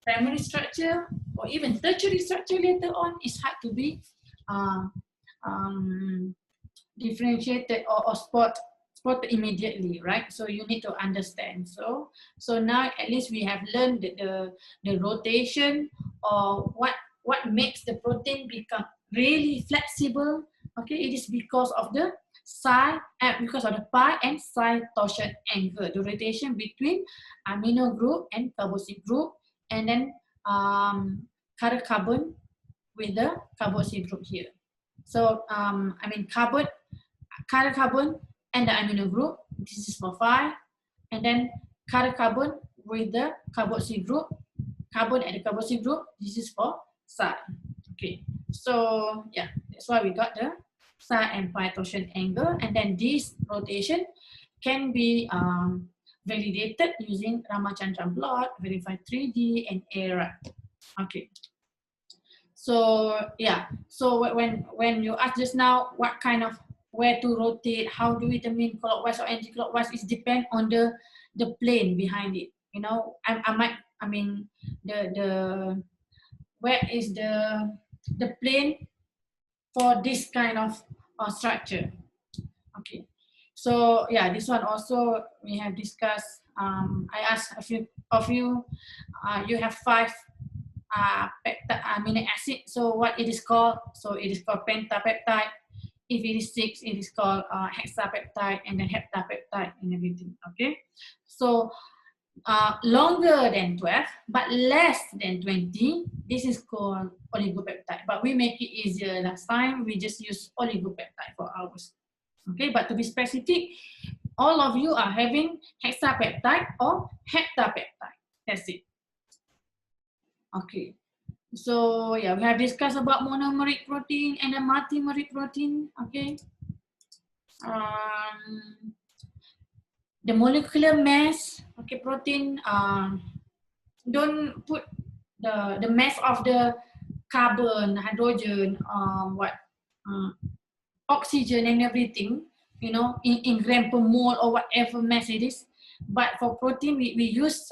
primary structure or even tertiary structure later on, it's hard to be differentiated or spot immediately, right? So you need to understand. So now at least we have learned the rotation or what makes the protein become really flexible. Okay, it is because of the psi, because of the pi and psi torsion angle, the rotation between amino group and carboxy group, and then carbon with the carboxy group here. So I mean carbon and the amino group, this is for phi, and then carbon with the carboxy group, carbon and the carboxy group, this is for psi. Okay, so yeah, that's why we got the psi and pi torsion angle, and then this rotation can be validated using Ramachandran plot, verified 3D, and ARA. Okay. So yeah, so when you ask just now what kind of where to rotate, how do we determine clockwise or anti-clockwise, it depends on the plane behind it. You know, I mean the where is the plane for this kind of structure. Okay, so yeah, this one also we have discussed. I asked a few of you. You have 5 amino acid. So what it is called? So it is called pentapeptide. If it is 6, it is called hexapeptide, and then heptapeptide and everything. Okay, so longer than 12 but less than 20, this is called oligopeptide. But we make it easier. Last time we just use oligopeptide for ours. Okay, but to be specific, all of you are having hexapeptide or heptapeptide. That's it. Okay. So yeah, we have discussed about monomeric protein and a multimeric protein. Okay. The molecular mass. Okay, protein. Don't put the mass of the carbon, hydrogen, oxygen and everything, you know, in gram per mole or whatever mass it is. But for protein, we use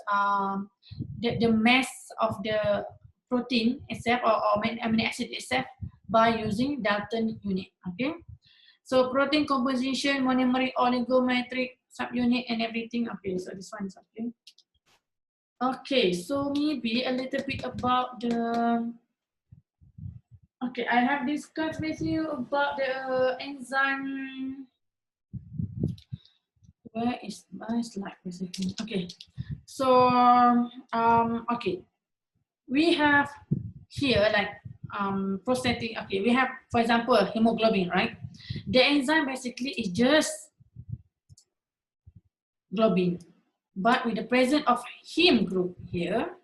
the mass of the protein itself or amino acid itself by using Dalton unit. Okay. So protein composition, monomeric, oligometric, subunit, and everything. Okay, so this one is okay. Okay, so maybe a little bit about the. Okay, I have discussed with you about the enzyme. Where is my slide basically? Okay, so okay, we have here like processing. Okay, we have, for example, hemoglobin, right? The enzyme basically is just globin, but with the presence of heme group here,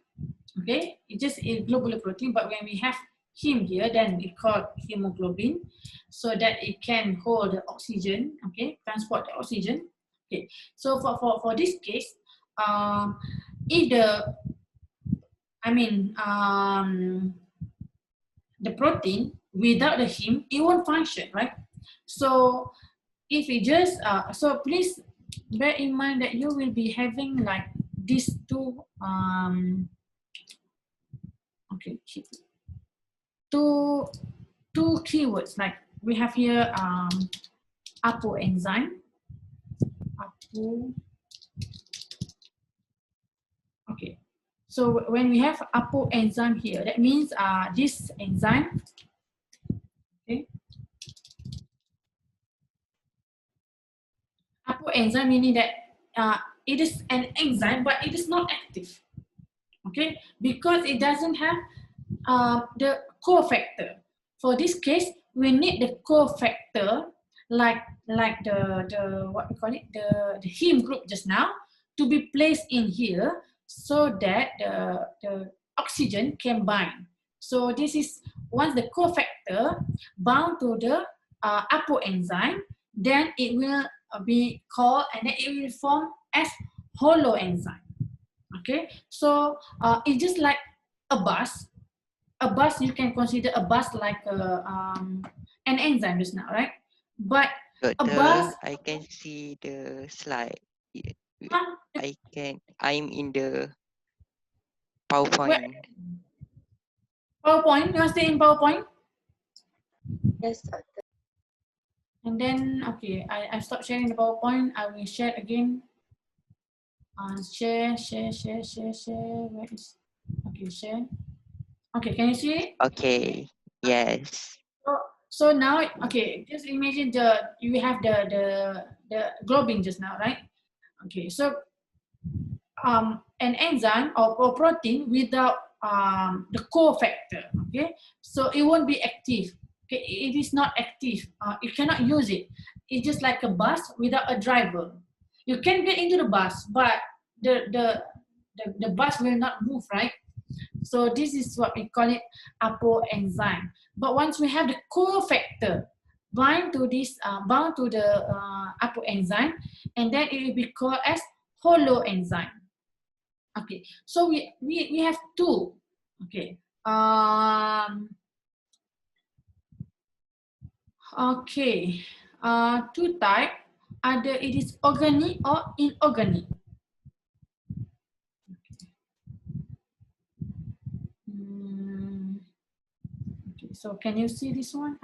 okay, it just is globular protein, but when we have heme here, then we call hemoglobin, so that it can hold the oxygen, okay, transport the oxygen. Okay, so for this case, if the, the protein without the heme, it won't function, right? So if we just, so please bear in mind that you will be having like these two, okay, two keywords, like we have here APO enzyme. APO. Okay, so when we have APO enzyme here, that means this enzyme, okay, APO enzyme meaning that it is an enzyme, but it is not active, okay, because it doesn't have the cofactor. For this case, we need the cofactor like the what we call it, the heme group just now, to be placed in here so that the oxygen can bind. So this is, once the cofactor bound to the APO enzyme, then it will be called, and then it will form as holo enzyme. Okay, so it's just like a bus. A bus, you can consider a bus like an enzyme just now, right? But a bus, I can see the slide. ah, I'm in the where, PowerPoint. PowerPoint, you are still in PowerPoint? Yes, doctor. And then, okay, I stopped sharing the PowerPoint. I will share again. Share. Where is, okay, share. Okay, can you see it? Okay. Yes. So now, okay, just imagine you have the globin just now, right? Okay, so an enzyme or protein without the cofactor, okay, so it won't be active. Okay, it is not active. You cannot use it. It's just like a bus without a driver. You can get into the bus, but the bus will not move, right? So this is what we call it APO enzyme. But once we have the cofactor bound to this, bound to the APO enzyme, and then it will be called as holo enzyme. Okay, so we have two. Okay. Okay. Two type. Either it is organic or inorganic. Okay, so can you see this one?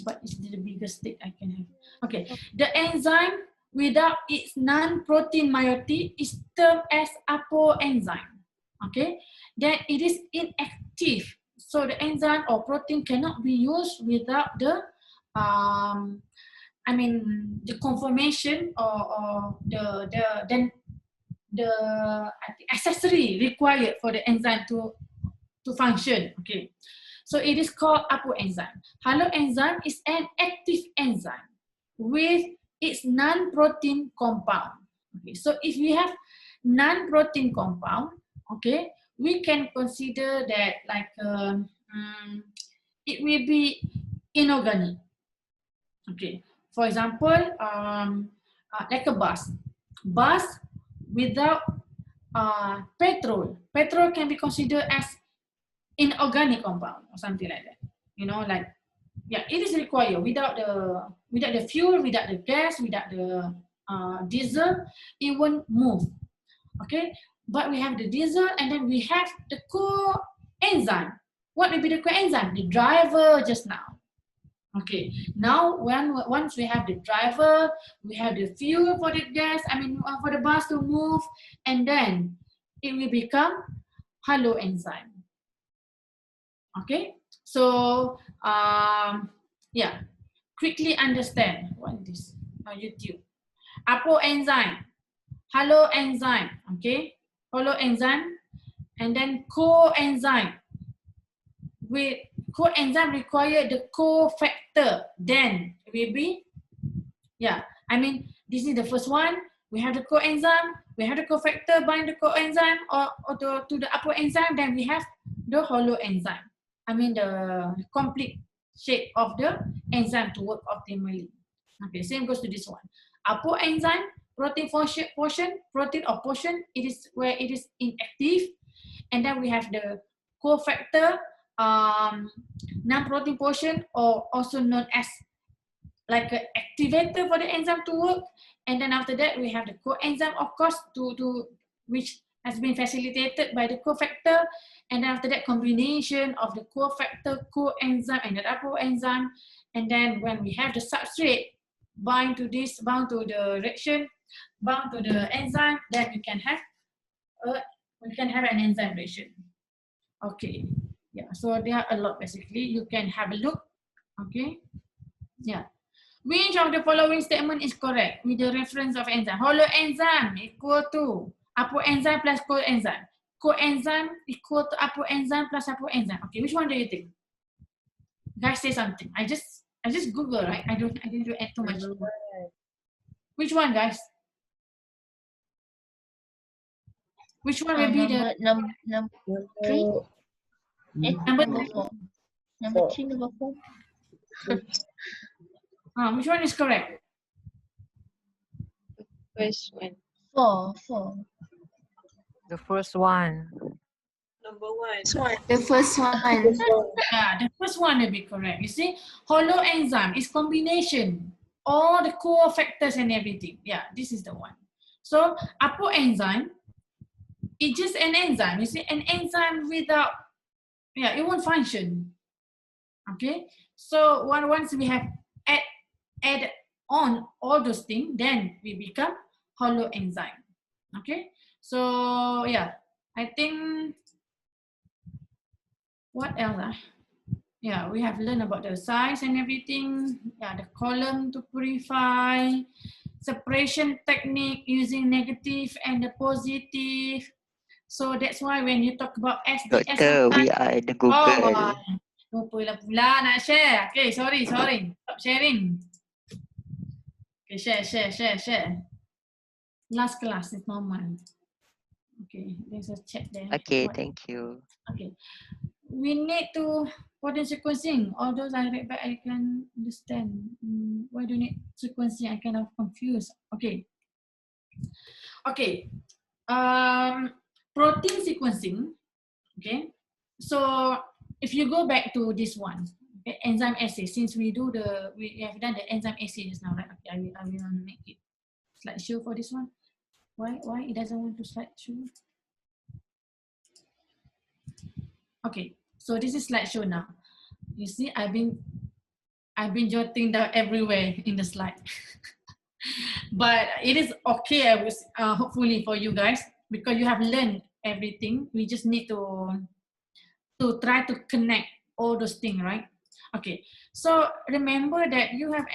But it's the biggest stick I can have. Okay, the enzyme without its non-protein moiety is termed as APO enzyme. Okay, then it is inactive. So the enzyme or protein cannot be used without the the conformation or the accessory required for the enzyme to function. Okay, so it is called APO enzyme. Halo enzyme is an active enzyme with its non-protein compound. Okay, so if we have non-protein compound, okay, we can consider that like it will be inorganic. Okay, for example, like a bus without petrol. Petrol can be considered as inorganic compound or something like that. You know, like yeah, it is required without the fuel, without the gas, without the diesel, it won't move. Okay, but we have the diesel and then we have the coenzyme. What will be the coenzyme? The driver just now. Okay, now once we have the driver, we have the fuel for the gas, for the bus to move, and then it will become haloenzyme. Okay, so yeah, quickly understand what is this YouTube. Apoenzyme, haloenzyme, okay, haloenzyme, and then coenzyme. With coenzyme require the cofactor, then it will be, yeah, this is the first one. We have the coenzyme, we have the cofactor bind the coenzyme or to the apoenzyme, then we have the haloenzyme. The complete shape of the enzyme to work optimally. Okay, same goes to this one. Apoenzyme, protein portion, protein or portion, it is where it is inactive, and then we have the cofactor, non-protein portion, or also known as like an activator for the enzyme to work. And then after that, we have the coenzyme, of course, to which has been facilitated by the cofactor. And then after that, combination of the cofactor, coenzyme, and the apoenzyme. And then when we have the substrate bound to this, bound to the reaction, bound to the enzyme, then we can have an enzyme reaction. Okay. Yeah, so there are a lot basically. You can have a look. Okay. Yeah. Which of the following statement is correct with the reference of enzyme? Holoenzyme equal to apoenzyme plus coenzyme. Coenzyme equal to apoenzyme plus apoenzyme. Okay, which one do you think? Guys, say something. I just Google, right? I didn't do add too much. Which one, guys? Which one will be the number 3? number Number 3? 4. Number 3, number 4. Which one is correct? First one. 4. The first one. Number 1. The first one. Yeah, the first one will be correct. You see, holoenzyme is combination, all the cofactors and everything. Yeah, this is the one. So apoenzyme, it's just an enzyme. You see, an enzyme without, it won't function. Okay, so once we have add on all those things, then we become holoenzyme. Okay, so yeah, I think what else? Yeah, we have learned about the size and everything. Yeah, the column to purify, separation technique using negative and the positive. So that's why when you talk about SDS, Doctor, we are the Google. lupa pula nak share. Okay, sorry. Stop sharing. Okay, share. Last class is normal. Okay, there's a chat there. Okay, thank you. Okay. We need to, for the sequencing, all those I read back, I can understand. Why do you need sequencing? I kind of confused. Okay. Protein sequencing. Okay. So if you go back to this one, okay, enzyme assay, since we have done the enzyme assay just now, right? Okay, I will make it slideshow for this one. Why it doesn't want to slideshow? Okay, so this is slideshow now. You see, I've been jotting down everywhere in the slide. But it is okay, I was hopefully for you guys, because you have learned everything. We just need to try to connect all those things, right? Okay, so remember that you have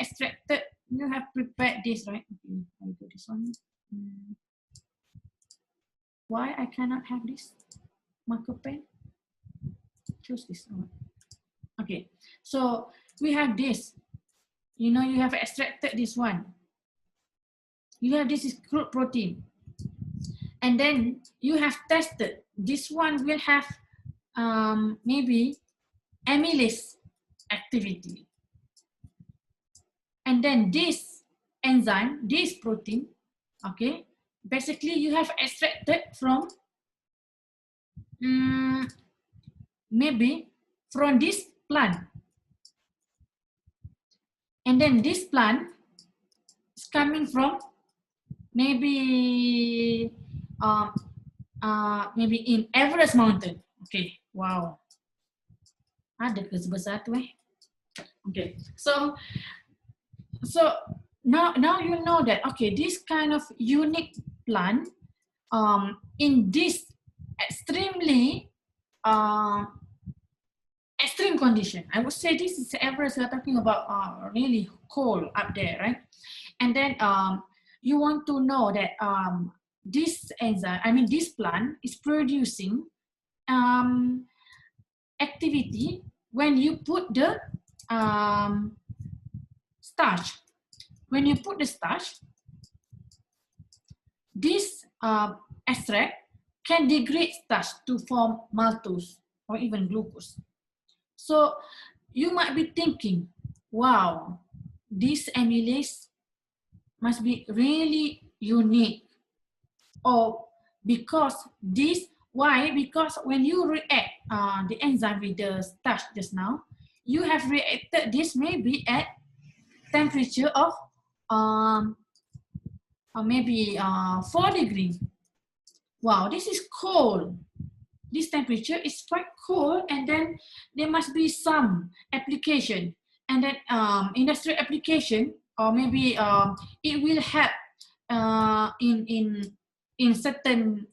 prepared this, right? Okay, I'll do this one. Why I cannot have this marker pen? Choose this one. Okay, so we have this. You know, you have extracted this one. You have this is crude protein. and then you have tested. This one will have maybe amylase activity. And then this enzyme, this protein, okay, basically you have extracted from maybe from this plant. And then this plant is coming from maybe maybe in Everest mountain. Okay, wow. Ada ke sebesar tu Okay, so now you know that, okay, this kind of unique plant in this extremely extreme condition. I would say this is Everest. We're talking about really cold up there, right? And then you want to know that this enzyme, I mean this plant is producing activity when you put the starch. When you put the starch, this extract can degrade starch to form maltose or even glucose. So you might be thinking, wow, this amylase must be really unique. Or because this, why? Because when you react the enzyme with the starch just now, you have reacted this maybe at temperature of maybe 4 degrees. Wow, this is cold. This temperature is quite cold, and then there must be some application, and then industrial application, or maybe it will help in certain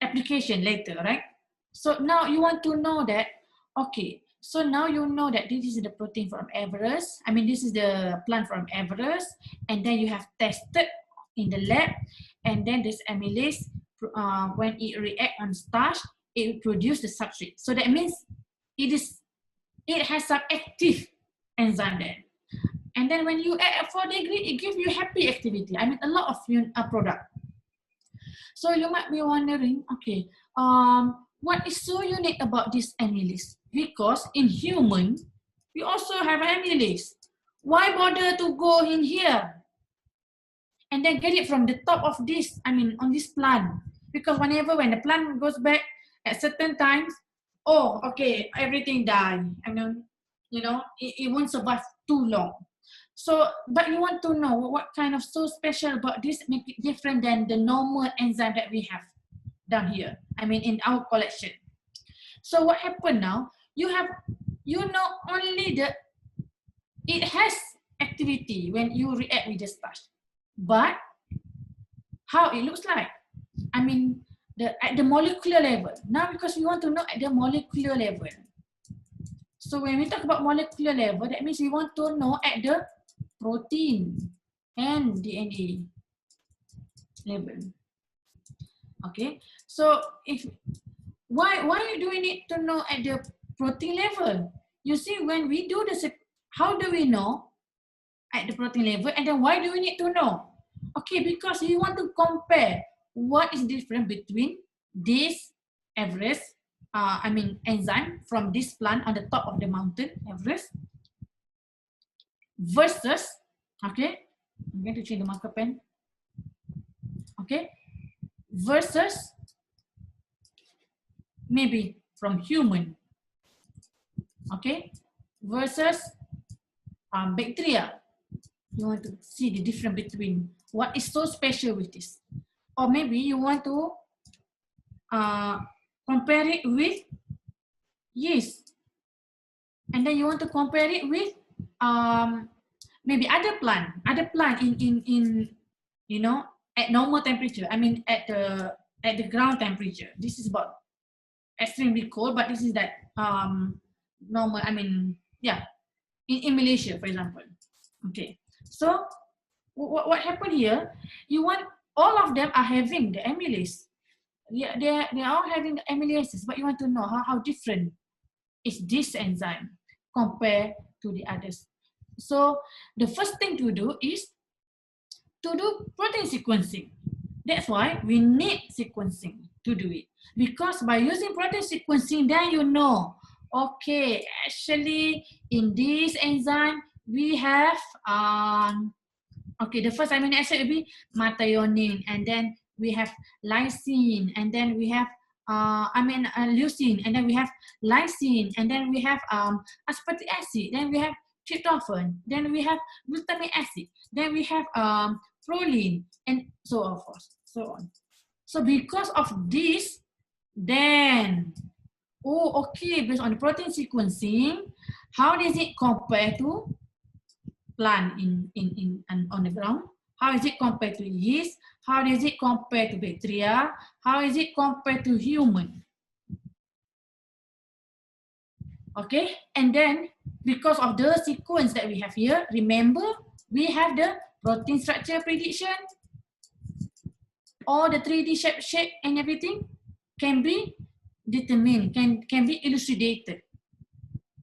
application later, right? So now you want to know that, okay, so now you know that this is the protein from Everest. I mean, this is the plant from Everest, and then you have tested in the lab, and then this amylase, when it react on starch, it will produce the substrate. So that means it has some active enzyme there. And then when you add at 4 degrees, it gives you happy activity. I mean, a lot of product. So you might be wondering, okay, what is so unique about this amylase? Because in human, we also have amylase. Why bother to go in here and then get it from the top of this, I mean, on this plant? Because whenever when the plant goes back at certain times, oh, okay, everything die. I mean, you know, it won't survive too long. So, but you want to know what kind of so special about this make it different than the normal enzyme that we have down here. I mean, in our collection. So what happened now? You know only it has activity when you react with the starch, but how it looks like? I mean, at the molecular level. Now, because we want to know at the molecular level. So when we talk about molecular level, that means we want to know at the protein and DNA level. Okay, so why do we need to know at the protein level? You see, when we do this, how do we know at the protein level, and then why do we need to know? Okay, because you want to compare what is different between this Everest, enzyme from this plant on the top of the mountain, Everest, versus, okay, I'm going to change the marker pen, okay, versus maybe from human, okay, versus bacteria. You want to see the difference between what is so special with this. Or maybe you want to compare it with yeast. And then you want to compare it with maybe other plant in you know, at normal temperature. I mean at the ground temperature. This is about extremely cold, but this is that normal, I mean, yeah, in Malaysia, for example. Okay, so what happened here? You want, all of them are having the amylase. Yeah, they are all having the amylases, but you want to know how different is this enzyme compared to the others. So the first thing to do is to do protein sequencing. That's why we need sequencing to do it. Because by using protein sequencing, then you know, okay, actually in this enzyme, we have, okay, the first amino acid will be methionine, and then we have lysine, and then we have, leucine, and then we have lysine, and then we have aspartic acid, then we have tryptophan, then we have glutamic acid, then we have proline, and so on, so on. So because of this, then, oh, okay, based on the protein sequencing, how does it compare to plant on the ground? How is it compared to yeast? How does it compare to bacteria? How is it compared to human? Okay, and then because of the sequence that we have here, remember we have the protein structure prediction, all the 3D shape and everything can be determined, can be elucidated,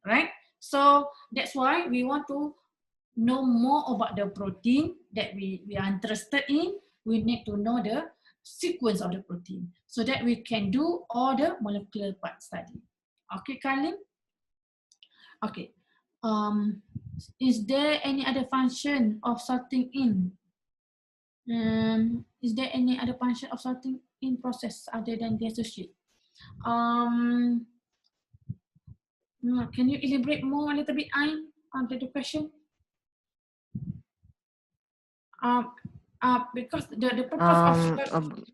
right? So that's why we want to know more about the protein that we are interested in. We need to know the sequence of the protein so that we can do all the molecular part study. Okay, Karlin? Okay. Is there any other function of sorting in? Is there any other function of sorting in process other than the associate? Can you elaborate more a little bit, Ain, on the question? Because the purpose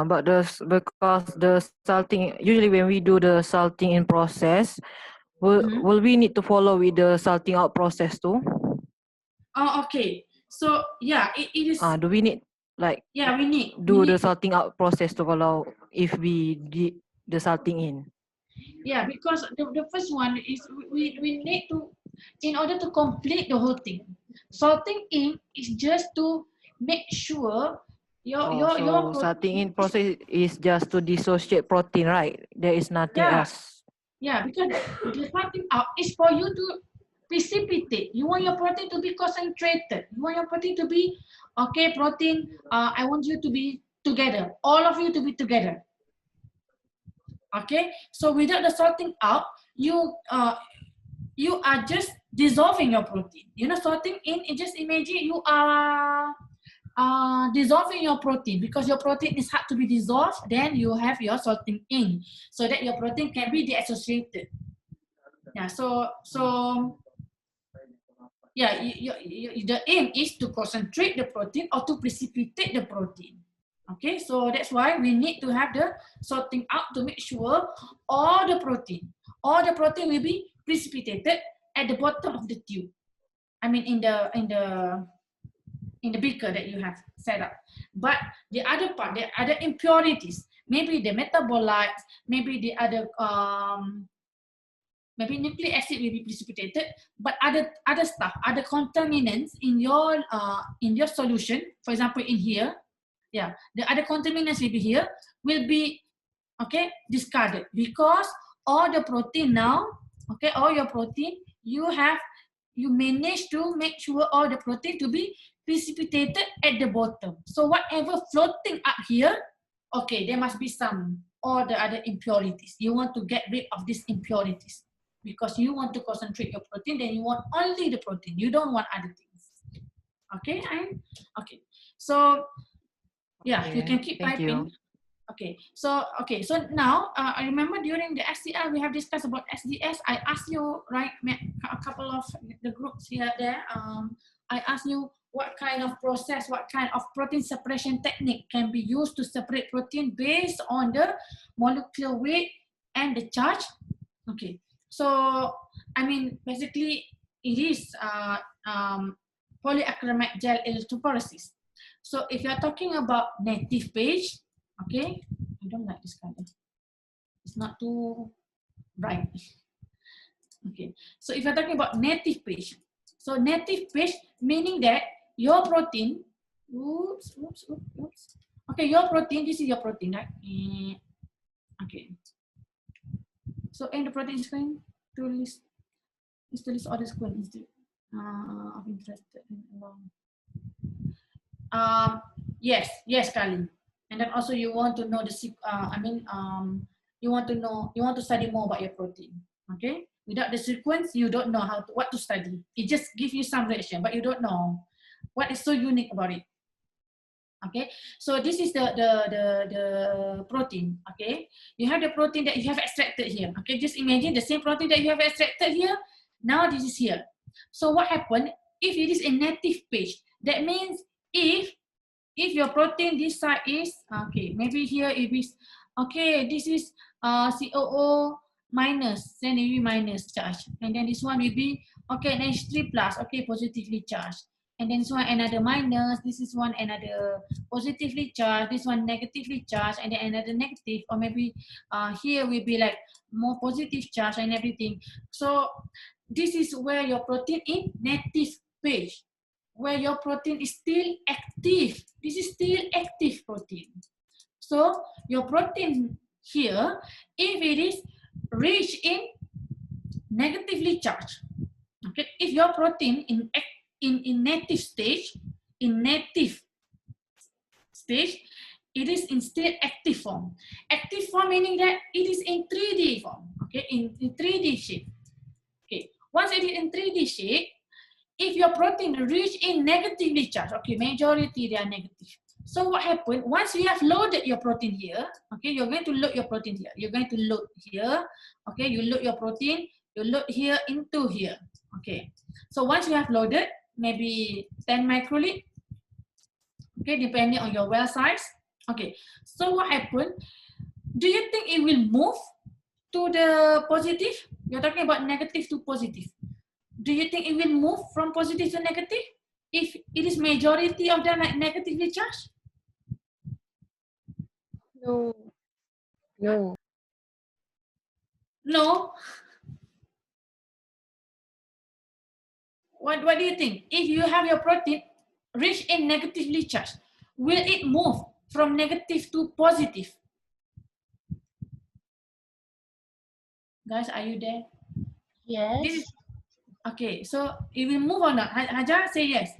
but because the salting, usually when we do the salting in process, will we need to follow with the salting out process too? Oh, okay. So yeah, it is. Do we need like we need the salting out process to follow if we did the salting in? Yeah, because the first one is we need to, in order to complete the whole thing. Salting in is just to make sure your salting in process is just to dissociate protein, right? There is nothing else. Yeah, because the salting out is for you to precipitate. You want your protein to be concentrated. You want your protein to be, okay, protein, I want you to be together. All of you to be together. Okay, so without the salting out, you are just dissolving your protein. You know, salting in, just imagine you are dissolving your protein, because your protein is hard to be dissolved. Then you have your salting in, so that your protein can be deassociated. Yeah, so yeah, the aim is to concentrate the protein or to precipitate the protein. Okay, so that's why we need to have the sorting out to make sure all the protein will be precipitated at the bottom of the tube. I mean, in the beaker that you have set up. But the other part, the other impurities, maybe the metabolites, maybe the other maybe nucleic acid will be precipitated, but other stuff, other contaminants in your solution, for example, in here, yeah, the other contaminants will be here, will be, okay, discarded, because all the protein now, okay, all your protein, you manage to make sure all the protein to be precipitated at the bottom. So whatever floating up here, okay, there must be some, all the other impurities. You want to get rid of these impurities, because you want to concentrate your protein, then you want only the protein. You don't want other things. Okay, okay. So yeah, you can keep typing. Okay, so now I remember during the STL we have discussed about SDS. I asked you, right, a couple of the groups here there. I asked you what kind of process, what kind of protein separation technique can be used to separate protein based on the molecular weight and the charge. Okay, so I mean, basically it is polyacrylamide gel electrophoresis. So if you're talking about native page, okay, I don't like this color. It's not too bright. Okay, so if you're talking about native page, so native page meaning that your protein, oops. Okay, your protein, this is your protein, right? Okay. So and the protein is going to list all the sequence of interest. Yes, Kali. And then also you want to know the you want to study more about your protein. Okay, without the sequence, you don't know what to study. It just gives you some reaction, but you don't know what is so unique about it. Okay, so this is the protein. Okay, you have the protein that you have extracted here. Okay, just imagine the same protein that you have extracted here. Now this is here. So what happened if it is a native page? That means if your protein this side is okay, maybe here it is okay. This is COO minus, then it will be minus charge, and then this one will be okay H3 plus, okay, positively charged. And then this one another minus, this is one another positively charged, this one negatively charged, and then another negative, or maybe here will be like more positive charge and everything. So this is where your protein in native page, where your protein is still active. This is still active protein. So your protein here, if it is rich in negatively charged, okay, if your protein in native stage, it is in still active form. Active form meaning that it is in 3D form, okay, in 3D shape. Okay, once it is in 3D shape, if your protein reach in negatively charged, okay, majority they are negative. So what happened, once you have loaded your protein here, okay, you're going to load your protein here. You're going to load here, okay, you load your protein, you load here into here, okay. So once you have loaded, maybe 10 microliter, okay, depending on your well size, okay. So what happened, do you think it will move to the positive? You're talking about negative to positive. Do you think it will move from positive to negative if it is majority of them like negatively charged? No. No. No. What do you think? If you have your protein rich in negatively charged, will it move from negative to positive? Guys, are you there? Yes. This is, okay, so it will move or not? Hajar say yes.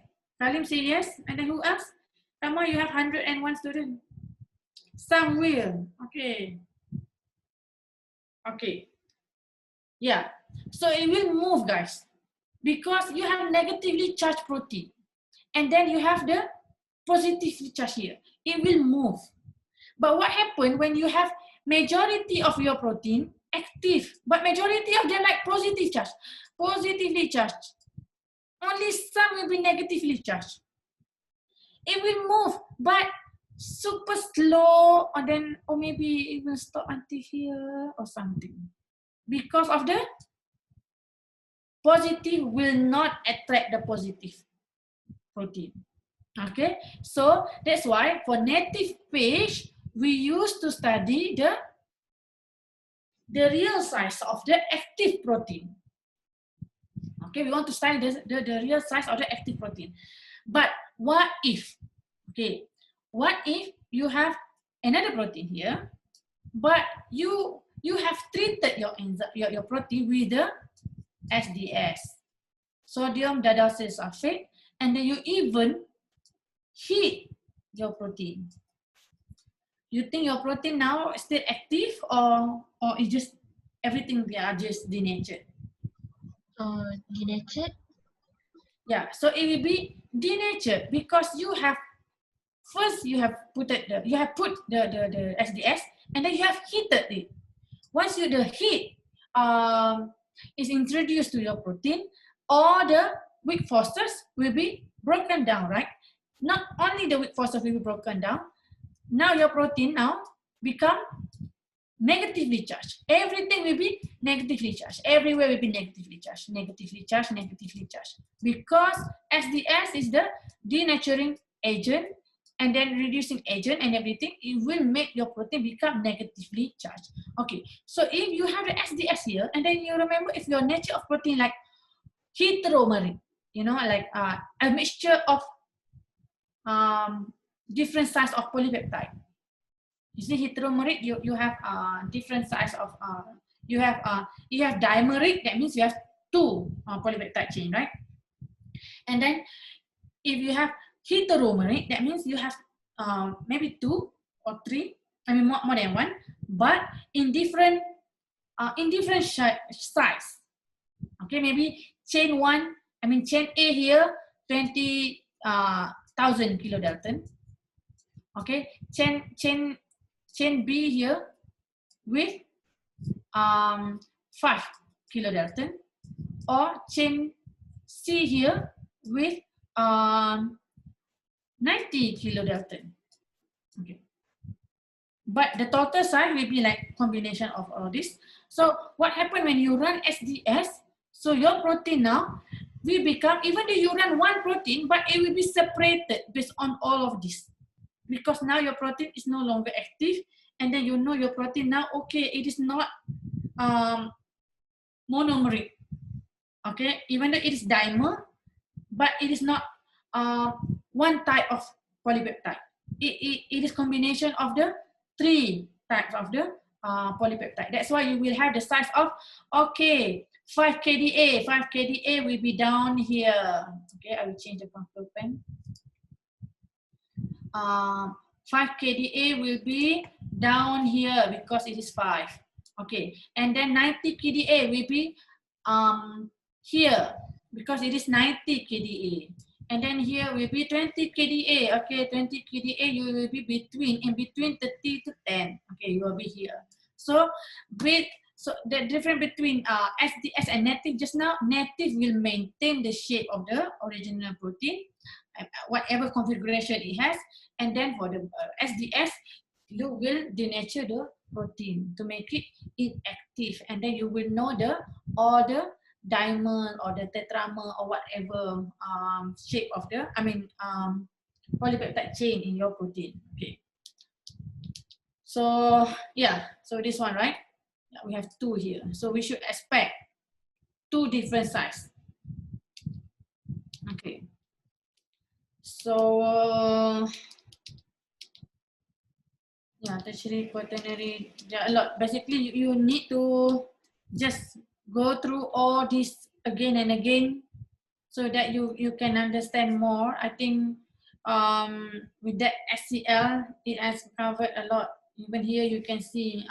Salim say yes. And then who else? Come on, you have 101 students. Some will. Okay. Okay. Yeah. So it will move, guys, because you have negatively charged protein, and then you have the positively charged here. It will move. But what happens when you have majority of your protein active, but majority of them like positive charge, positively charged? Only some will be negatively charged. It will move, but super slow, or then, or maybe it will stop until here or something. Because of the positive will not attract the positive protein. Okay, so that's why for native page, we used to study the real size of the active protein. Okay, we want to study the real size of the active protein. But what if, okay, what if you have another protein here, but you have treated your protein with the SDS, sodium diadoxide sulfate, and then you even heat your protein. You think your protein now is still active, or it just everything they are just denatured? Denatured. Yeah, so it will be denatured because you have first you have put the SDS, and then you have heated it. Once the heat is introduced to your protein, all the weak forces will be broken down, right? Not only the weak forces will be broken down, now your protein now become negatively charged. Everything will be negatively charged. Everywhere will be negatively charged, negatively charged, negatively charged. Because SDS is the denaturing agent and then reducing agent and everything, it will make your protein become negatively charged. Okay, so if you have the SDS here, and then you remember if your nature of protein like heteromeric, you know, like a mixture of different size of polypeptide. You see heteromeric, you have different size of you have dimeric, that means you have two polypeptide chain, right? And then if you have heteromeric, that means you have maybe 2 or 3, I mean more than 1, but in different size. Okay, maybe chain 1, I mean chain A here 20,000 kilodalton. Okay, chain B here with 5 kilodalton, or chain C here with 90 kilodalton. Okay, but the total size will be like combination of all this. So what happened when you run SDS? So your protein now will become, even though you run one protein, but it will be separated based on all of this, because now your protein is no longer active, and then you know your protein now, okay, it is not monomeric. Okay, even though it is dimer, but it is not one type of polypeptide. It is combination of the 3 types of the polypeptide. That's why you will have the size of, okay, 5 kDa. 5 kDa will be down here. Okay, I will change the control pen. 5 kDa will be down here because it is 5. Okay, and then 90 kDa will be here because it is 90 kDa. And then here will be 20 kDa. Okay, 20 kDa, you will be in between 30 to 10. Okay, you will be here. So the difference between SDS and native, just now, native will maintain the shape of the original protein, whatever configuration it has. And then for the SDS, you will denature the protein to make it inactive. And then you will know all the dimer or the tetramer or whatever shape of the, polypeptide chain in your protein. Okay. So yeah, so this one, right? We have 2 here. So we should expect 2 different size. Okay. So yeah, tertiary, quaternary, there are a lot. Basically, you need to just go through all this again and again so that you can understand more. I think with that SCL, it has covered a lot. Even here you can see,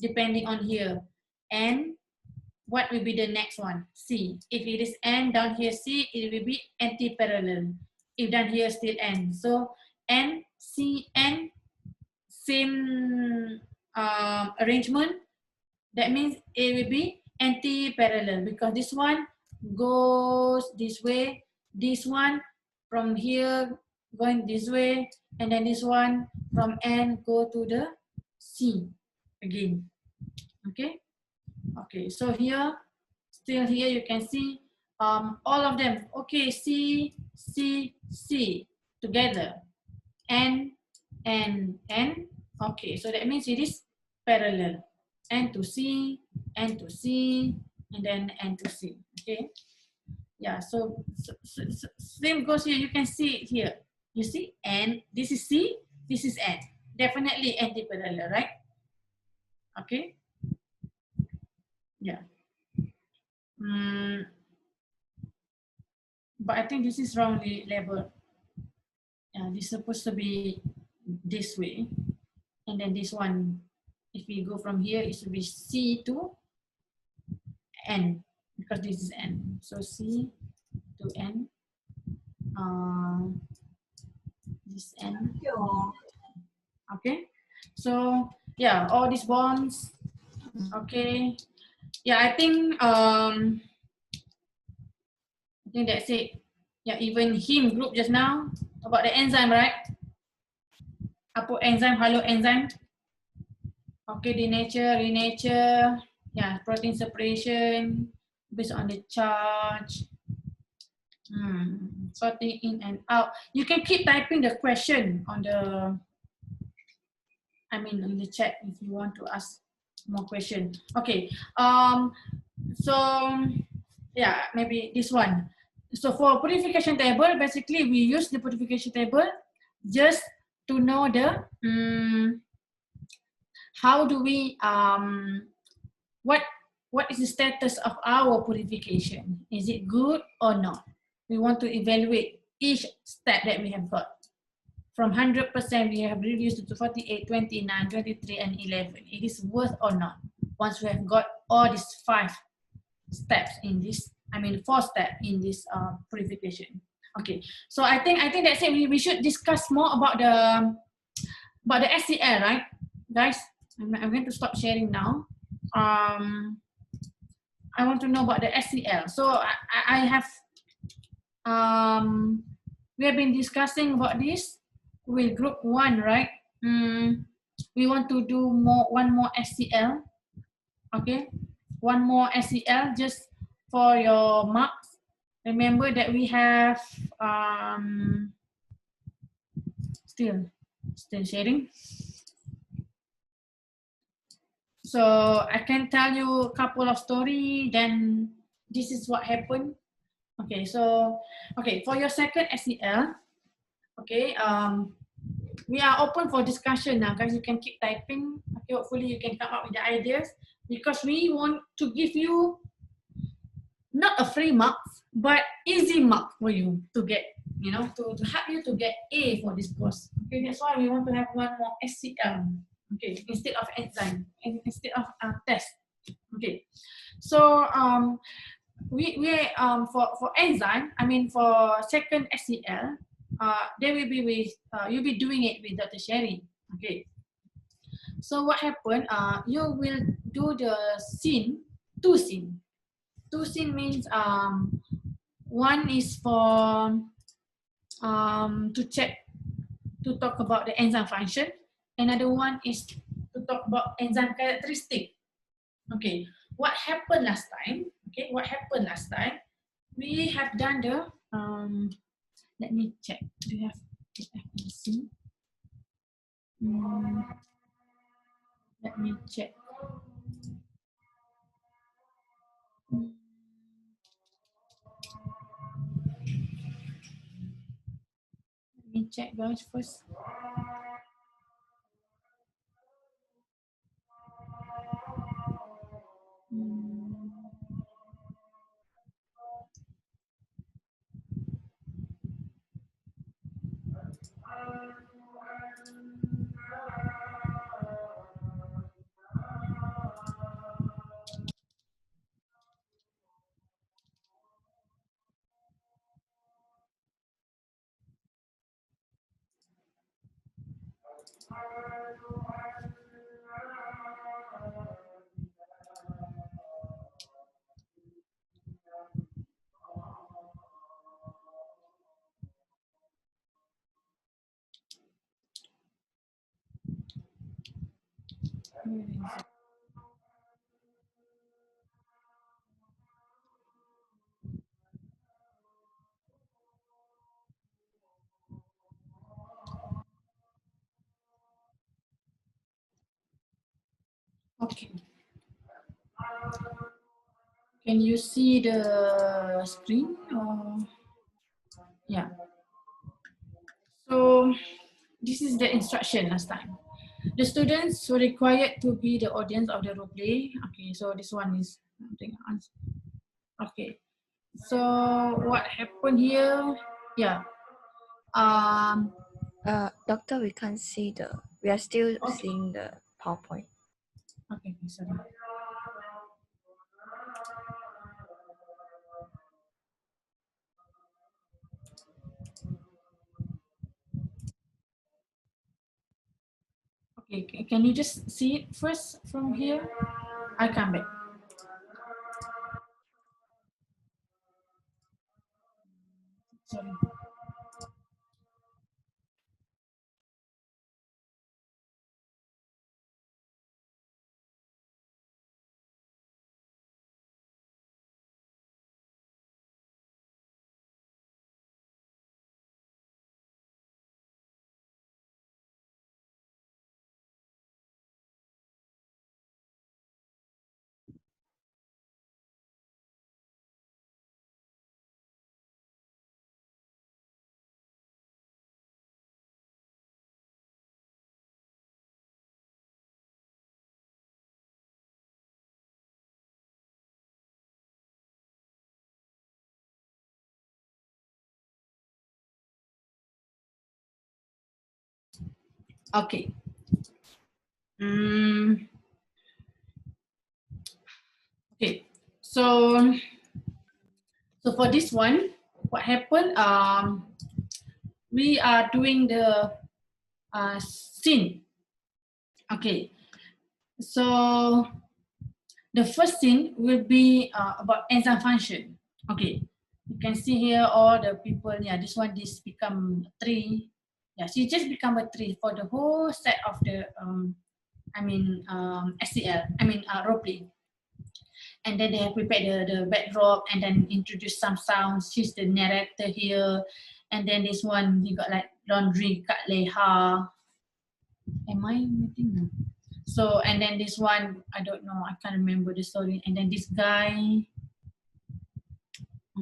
depending on here, and what will be the next one? C. If it is N, down here C, it will be anti-parallel. If down here still N. So N, C, N, same arrangement. That means it will be anti-parallel because this one goes this way, this one from here going this way, and then this one from N go to the C again. Okay. Okay, so here, still here you can see all of them. Okay, C, C, C together. N, N, N. Okay, so that means it is parallel. N to C, N to C, and then N to C. Okay. Yeah, so same goes here. You can see it here. You see N, this is C, this is N. Definitely anti-parallel, right? Okay. Yeah. But I think this is wrongly labeled. This is supposed to be this way. And then this one, if we go from here, it should be C to N, because this is N. So C to N. This N. Okay. So yeah, all these bonds. Okay. Yeah, I think that's it. Yeah, even him group just now about the enzyme, right? Apa enzyme, halo enzyme. Okay, denature, renature. Yeah, protein separation based on the charge. Sorting in and out. You can keep typing the question on the, in the chat if you want to ask more question. Okay. So yeah, maybe this one. So for purification table, basically we use the purification table just to know the how do we what is the status of our purification? Is it good or not? We want to evaluate each step that we have got. From 100%, we have reduced to 48, 29, 23, and 11. It is worth or not once we have got all these 5 steps in this, 4 steps in this purification. Okay, so I think that's it. We should discuss more about the SCL, right, guys? I'm going to stop sharing now. I want to know about the SCL. So I have we have been discussing about this with group 1, right? We want to do one more SCL. Okay, one more SCL just for your marks. Remember that we have still sharing. So I can tell you a couple of story, then this is what happened. Okay, so for your second SCL, okay, we are open for discussion now, guys. You can keep typing. Okay, hopefully you can come up with the ideas, because we want to give you not a free marks, but easy mark for you to get, to help you to get A for this course. Okay, that's why we want to have one more SCL. Okay, instead of enzyme, instead of test. Okay, so we for enzyme, for second SCL, they will be with you'll be doing it with Dr. Sherry. Okay, so what happened? You will do the scene, 2 scene. 2 scene means one is for to talk about the enzyme function. Another one is to talk about enzyme characteristic. Okay, what happened last time? Okay, what happened last time? We have done the let me check. Do you have FFPC? Let me check. Let me check, guys, first. Okay. Can you see the screen? Yeah. So this is the instruction last time. The students were required to be the audience of the role play. Okay, so this one is something else. Okay. So what happened here? Yeah. Doctor, we can't see we are still Okay. seeing the PowerPoint. Okay, sorry. Okay, can you just see it first from here? I come back. Sorry. Okay. Okay. So for this one, what happened? We are doing the scene. Okay. So the first thing will be about enzyme function. Okay, you can see here all the people. Yeah, this become 3. Yeah, she just become a 3 for the whole set of the SCL. Role play. And then they have prepared the backdrop and then introduce some sounds. She's the narrator here. And then this one, he got like laundry kat leha. Am I meeting now? So, and then this one, I don't know, I can't remember the story. And then this guy,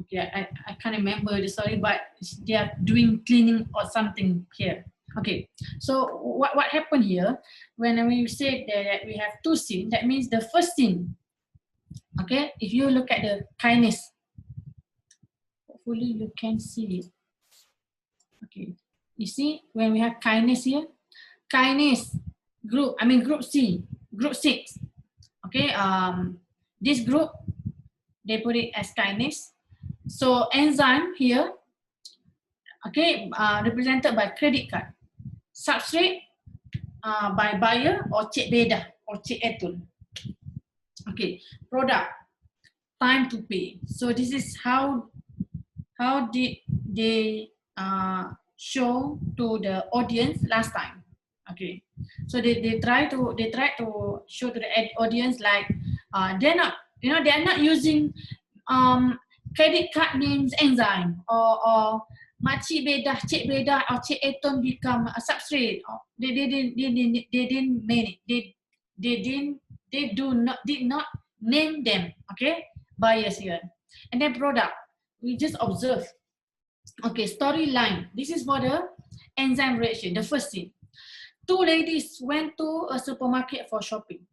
okay, I can't remember the story, but they are doing cleaning or something here. Okay, so what happened here, when we said that we have 2 scenes, that means the first scene, okay, if you look at the kinase, hopefully you can see it. Okay, you see, when we have kinase here, kinase group, group C, group 6. Okay, this group, they put it as kinase. So enzyme here, okay, represented by credit card. Substrate by buyer or cek beda or cek etul. Okay, product, time to pay. So this is how did they show to the audience last time. Okay, so they try to show to the audience like they're not using credit card names enzyme or makcik bedah, cik bedah or cik eton become a substrate. They didn't mean it. They did not name them. Okay, buyers here. And then product, we just observe. Okay, storyline. This is for the enzyme reaction, the first scene. 2 ladies went to a supermarket for shopping.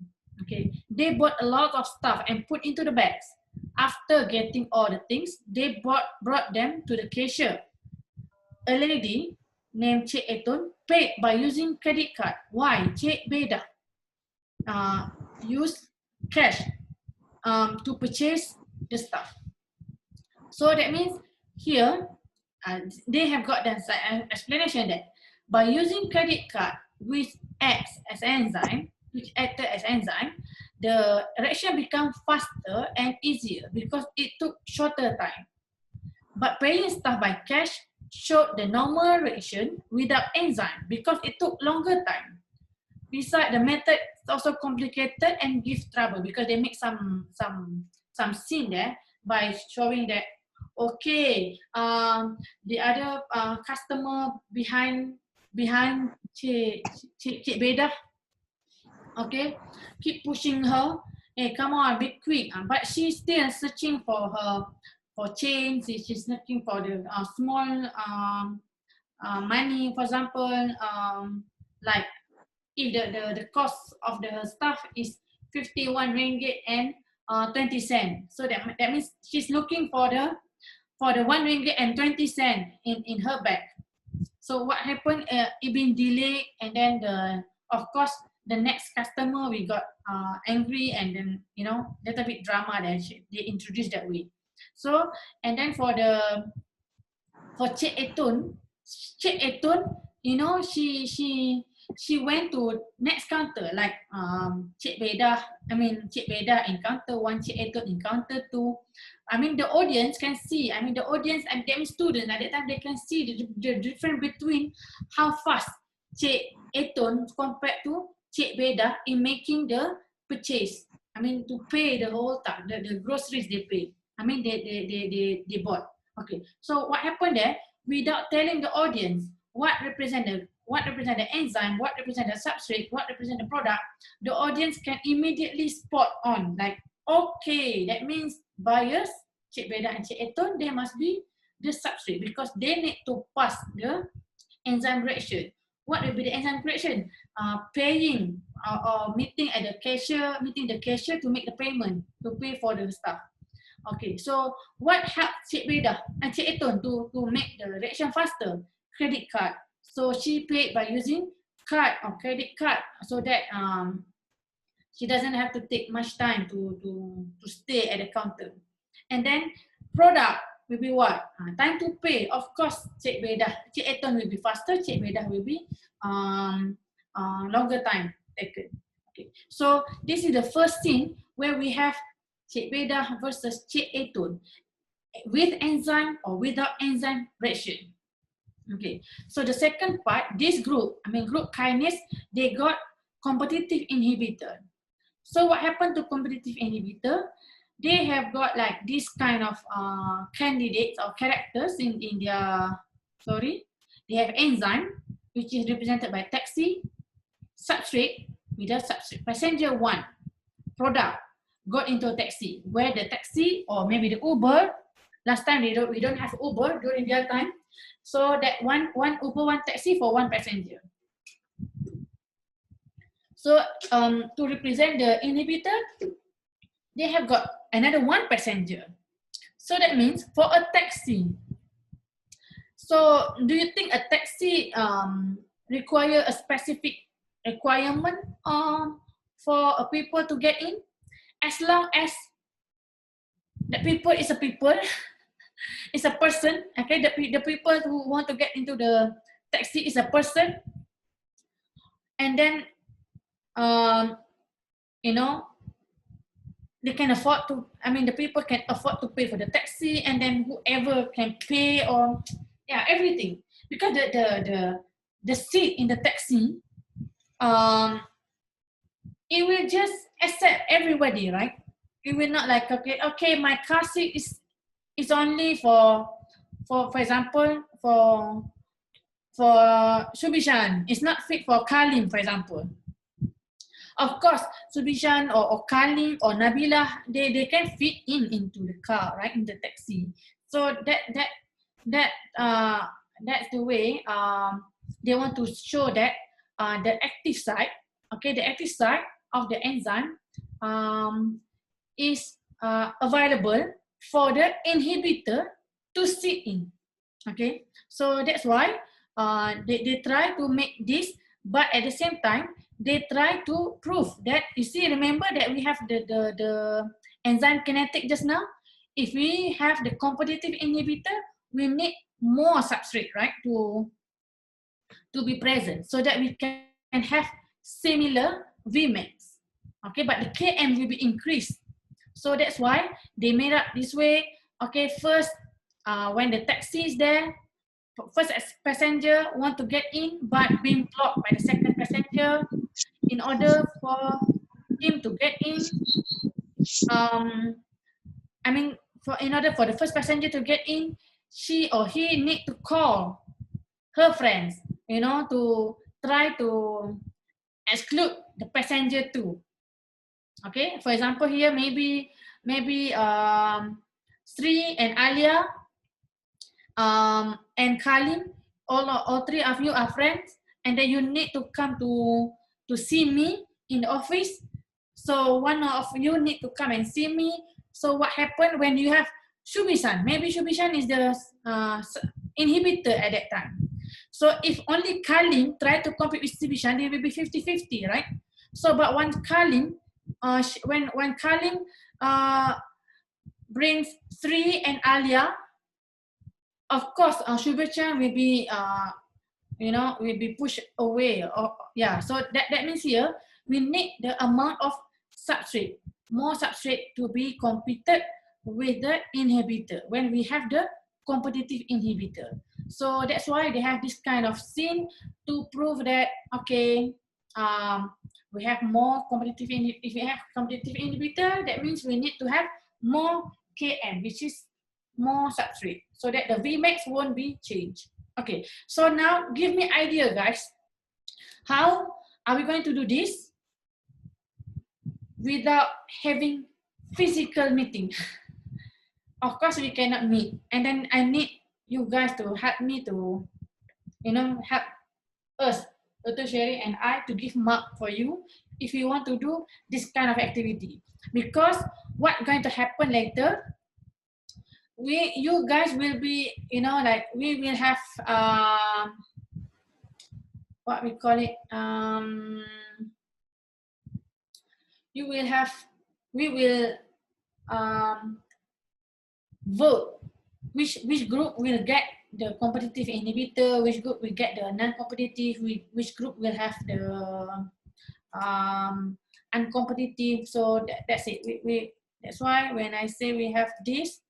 Okay, they bought a lot of stuff and put into the bags. After getting all the things, they brought them to the cashier. A lady named Cik Etun paid by using credit card. Why? Cik Beda used cash to purchase the stuff. So that means here, they have got the explanation that by using credit card which acts as enzyme, the reaction becomes faster and easier because it took shorter time. But paying stuff by cash showed the normal reaction without enzyme because it took longer time. Besides, the method is also complicated and gives trouble because they make some scene there by showing that, okay, the other customer behind Cik Beda, okay, keep pushing her. Hey, come on, be quick. But she's still searching for change. She's looking for the small money. For example, like if the cost of the stuff is 51 ringgit and 20 cents. So that means she's looking for the 1 ringgit and 20 cents in her bag. So what happened? It been delayed, and then of course the next customer we got angry, and then little bit drama that they introduced that way. So and then for Cik Etun, she went to next counter like Cik Beda in counter 1, Cik Etun in counter 2. The audience can see, the audience and them students at that time, they can see the difference between how fast Cik Etun compared to Cik Beda in making the purchase. To pay the whole time, the groceries they pay. They bought. Okay, so what happened there, without telling the audience what represent the enzyme, what represent the substrate, what represent the product, the audience can immediately spot on, like, okay, that means buyers, Cik Beda and Cik Etun, they must be the substrate because they need to pass the enzyme reaction. What will be the enzyme reaction? Paying or meeting the cashier to make the payment, to pay for the stuff. Okay, so what helped Cik Beda and Cik Etun to make the reaction faster? Credit card. So she paid by using card or credit card, so that she doesn't have to take much time to stay at the counter. And then product will be what? Time to pay. Of course, Cik Bedah, Cik Eton will be faster, Cik Bedah will be longer time taken. Okay. So this is the first scene where we have Cik Bedah versus Cik Eton with enzyme or without enzyme reaction. Okay. So the second part, this group, group kinase, they got competitive inhibitor. So what happened to competitive inhibitor? They have got like this kind of candidates or characters in their, they have enzyme, which is represented by taxi, substrate, without substrate, passenger 1, product, got into a taxi, where the taxi or maybe the Uber, last time we don't have Uber during their time, so that one Uber, one taxi for one passenger. So to represent the inhibitor, they have got another one passenger. So that means for a taxi, so do you think a taxi require a specific requirement for a people to get in? As long as the people is a people, is a person, okay, the people who want to get into the taxi is a person, and then you know, they can afford to, the people can afford to pay for the taxi, and then whoever can pay, or yeah, everything, because the seat in the taxi, it will just accept everybody, right? It will not like, okay, my car seat is only for example, for Subishan. It's not fit for Kalim, for example. Of course, Subishan or Kalim or Nabila, they can fit into the car, right, in the taxi. So that's the way they want to show that the active site, okay, the active site of the enzyme is available for the inhibitor to sit in. Okay, so that's why they try to make this, but at the same time they try to prove that, you see, remember that we have the enzyme kinetic just now. If we have the competitive inhibitor, we need more substrate, right, to be present, so that we can have similar Vmax. Okay, but the Km will be increased. So that's why they made up this way. Okay, first, when the taxi is there, first passenger want to get in, but being blocked by the second passenger. In order for him to get in, in order for the first passenger to get in, she or he need to call her friends, to try to exclude the passenger too. Okay, for example, here maybe Sri and Alia and Kalim, all three of you are friends, and then you need to come to see me in the office. So one of you need to come and see me. So what happened when you have Shubishan? Maybe Shubishan is the inhibitor at that time. So if only Kalim try to compete with Shubishan, it will be 50-50, right? So but when Kalim, when Kalim brings Sri and Alia, of course, Shubishan will be will be pushed away. So that means here we need the amount of substrate, more substrate to be competed with the inhibitor when we have the competitive inhibitor. So that's why they have this kind of scene to prove that, okay, we have more competitive if we have competitive inhibitor, that means we need to have more Km, which is more substrate, so that the Vmax won't be changed. Okay, so now give me idea, guys. How are we going to do this without having physical meeting? Of course, we cannot meet. And then I need you guys to help me to, help us, Dr. Sherry and I, to give mark for you if you want to do this kind of activity. Because what's going to happen later, you guys will be, we will have what we call it, we will vote which group will get the competitive inhibitor, which group will get the non-competitive, which group will have the uncompetitive. So that's it. That's why when I say we have this,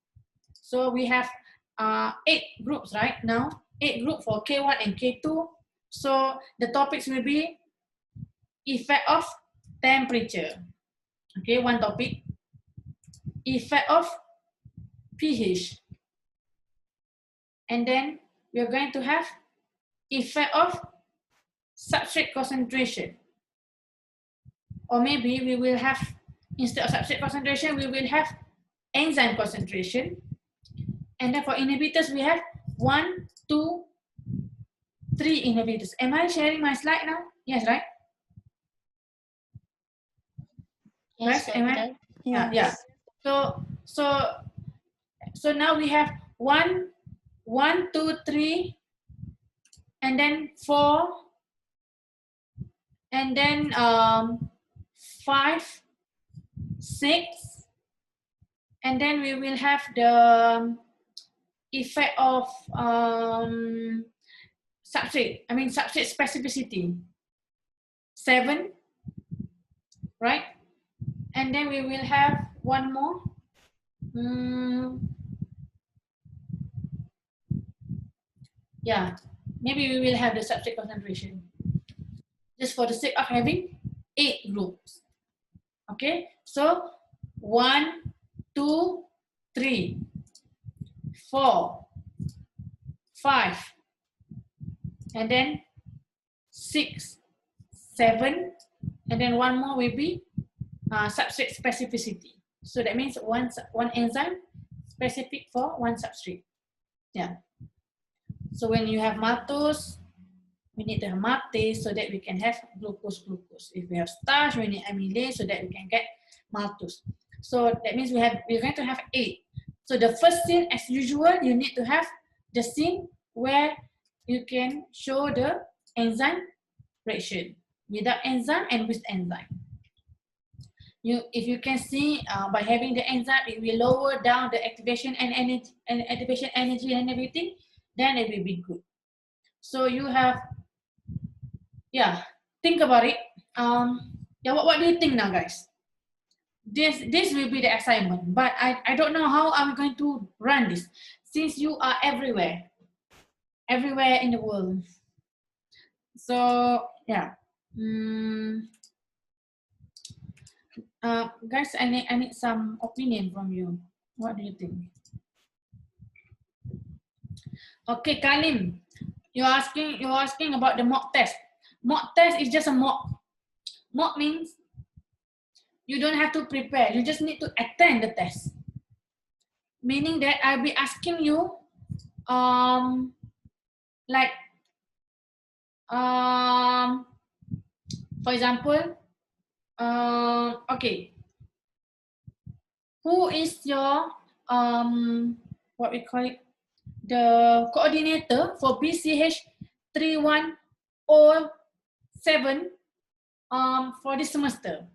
so we have 8 groups right now, 8 groups for K1 and K2. So the topics will be effect of temperature. Okay, one topic. Effect of pH. And then we are going to have effect of substrate concentration. Or maybe we will have, instead of substrate concentration, we will have enzyme concentration. And then for inhibitors, we have 1, 2, 3 inhibitors. Am I sharing my slide now? Yes, right? Yes, Right? Am I? doctor. Yeah. So now we have 1, 2, 3, and then 4, and then 5, 6, and then we will have the effect of substrate specificity, 7, right? And then we will have one more. Yeah, maybe we will have the substrate concentration, just for the sake of having 8 groups. Okay, so 1, 2, 3, 4, 5, and then 6, 7, and then one more will be substrate specificity. So that means one enzyme specific for one substrate. Yeah. So when you have maltose, we need to have maltase so that we can have glucose. If we have starch, we need amylase so that we can get maltose. So that means we're going to have 8. So the first scene, as usual, you need to have the scene where you can show the enzyme reaction without enzyme and with enzyme. If you can see by having the enzyme, it will lower down the activation and energy and everything, then it will be good. So you have, think about it. What do you think now, guys? This will be the assignment, but I don't know how I'm going to run this, since you are everywhere in the world. So yeah. Guys, I need some opinion from you. What do you think? Okay, Kalim, you're asking about the mock test. Mock test is just a mock. Mock means you don't have to prepare. You just need to attend the test. Meaning that I'll be asking you, for example, okay, who is your what we call it, the coordinator for BCH3107 for this semester?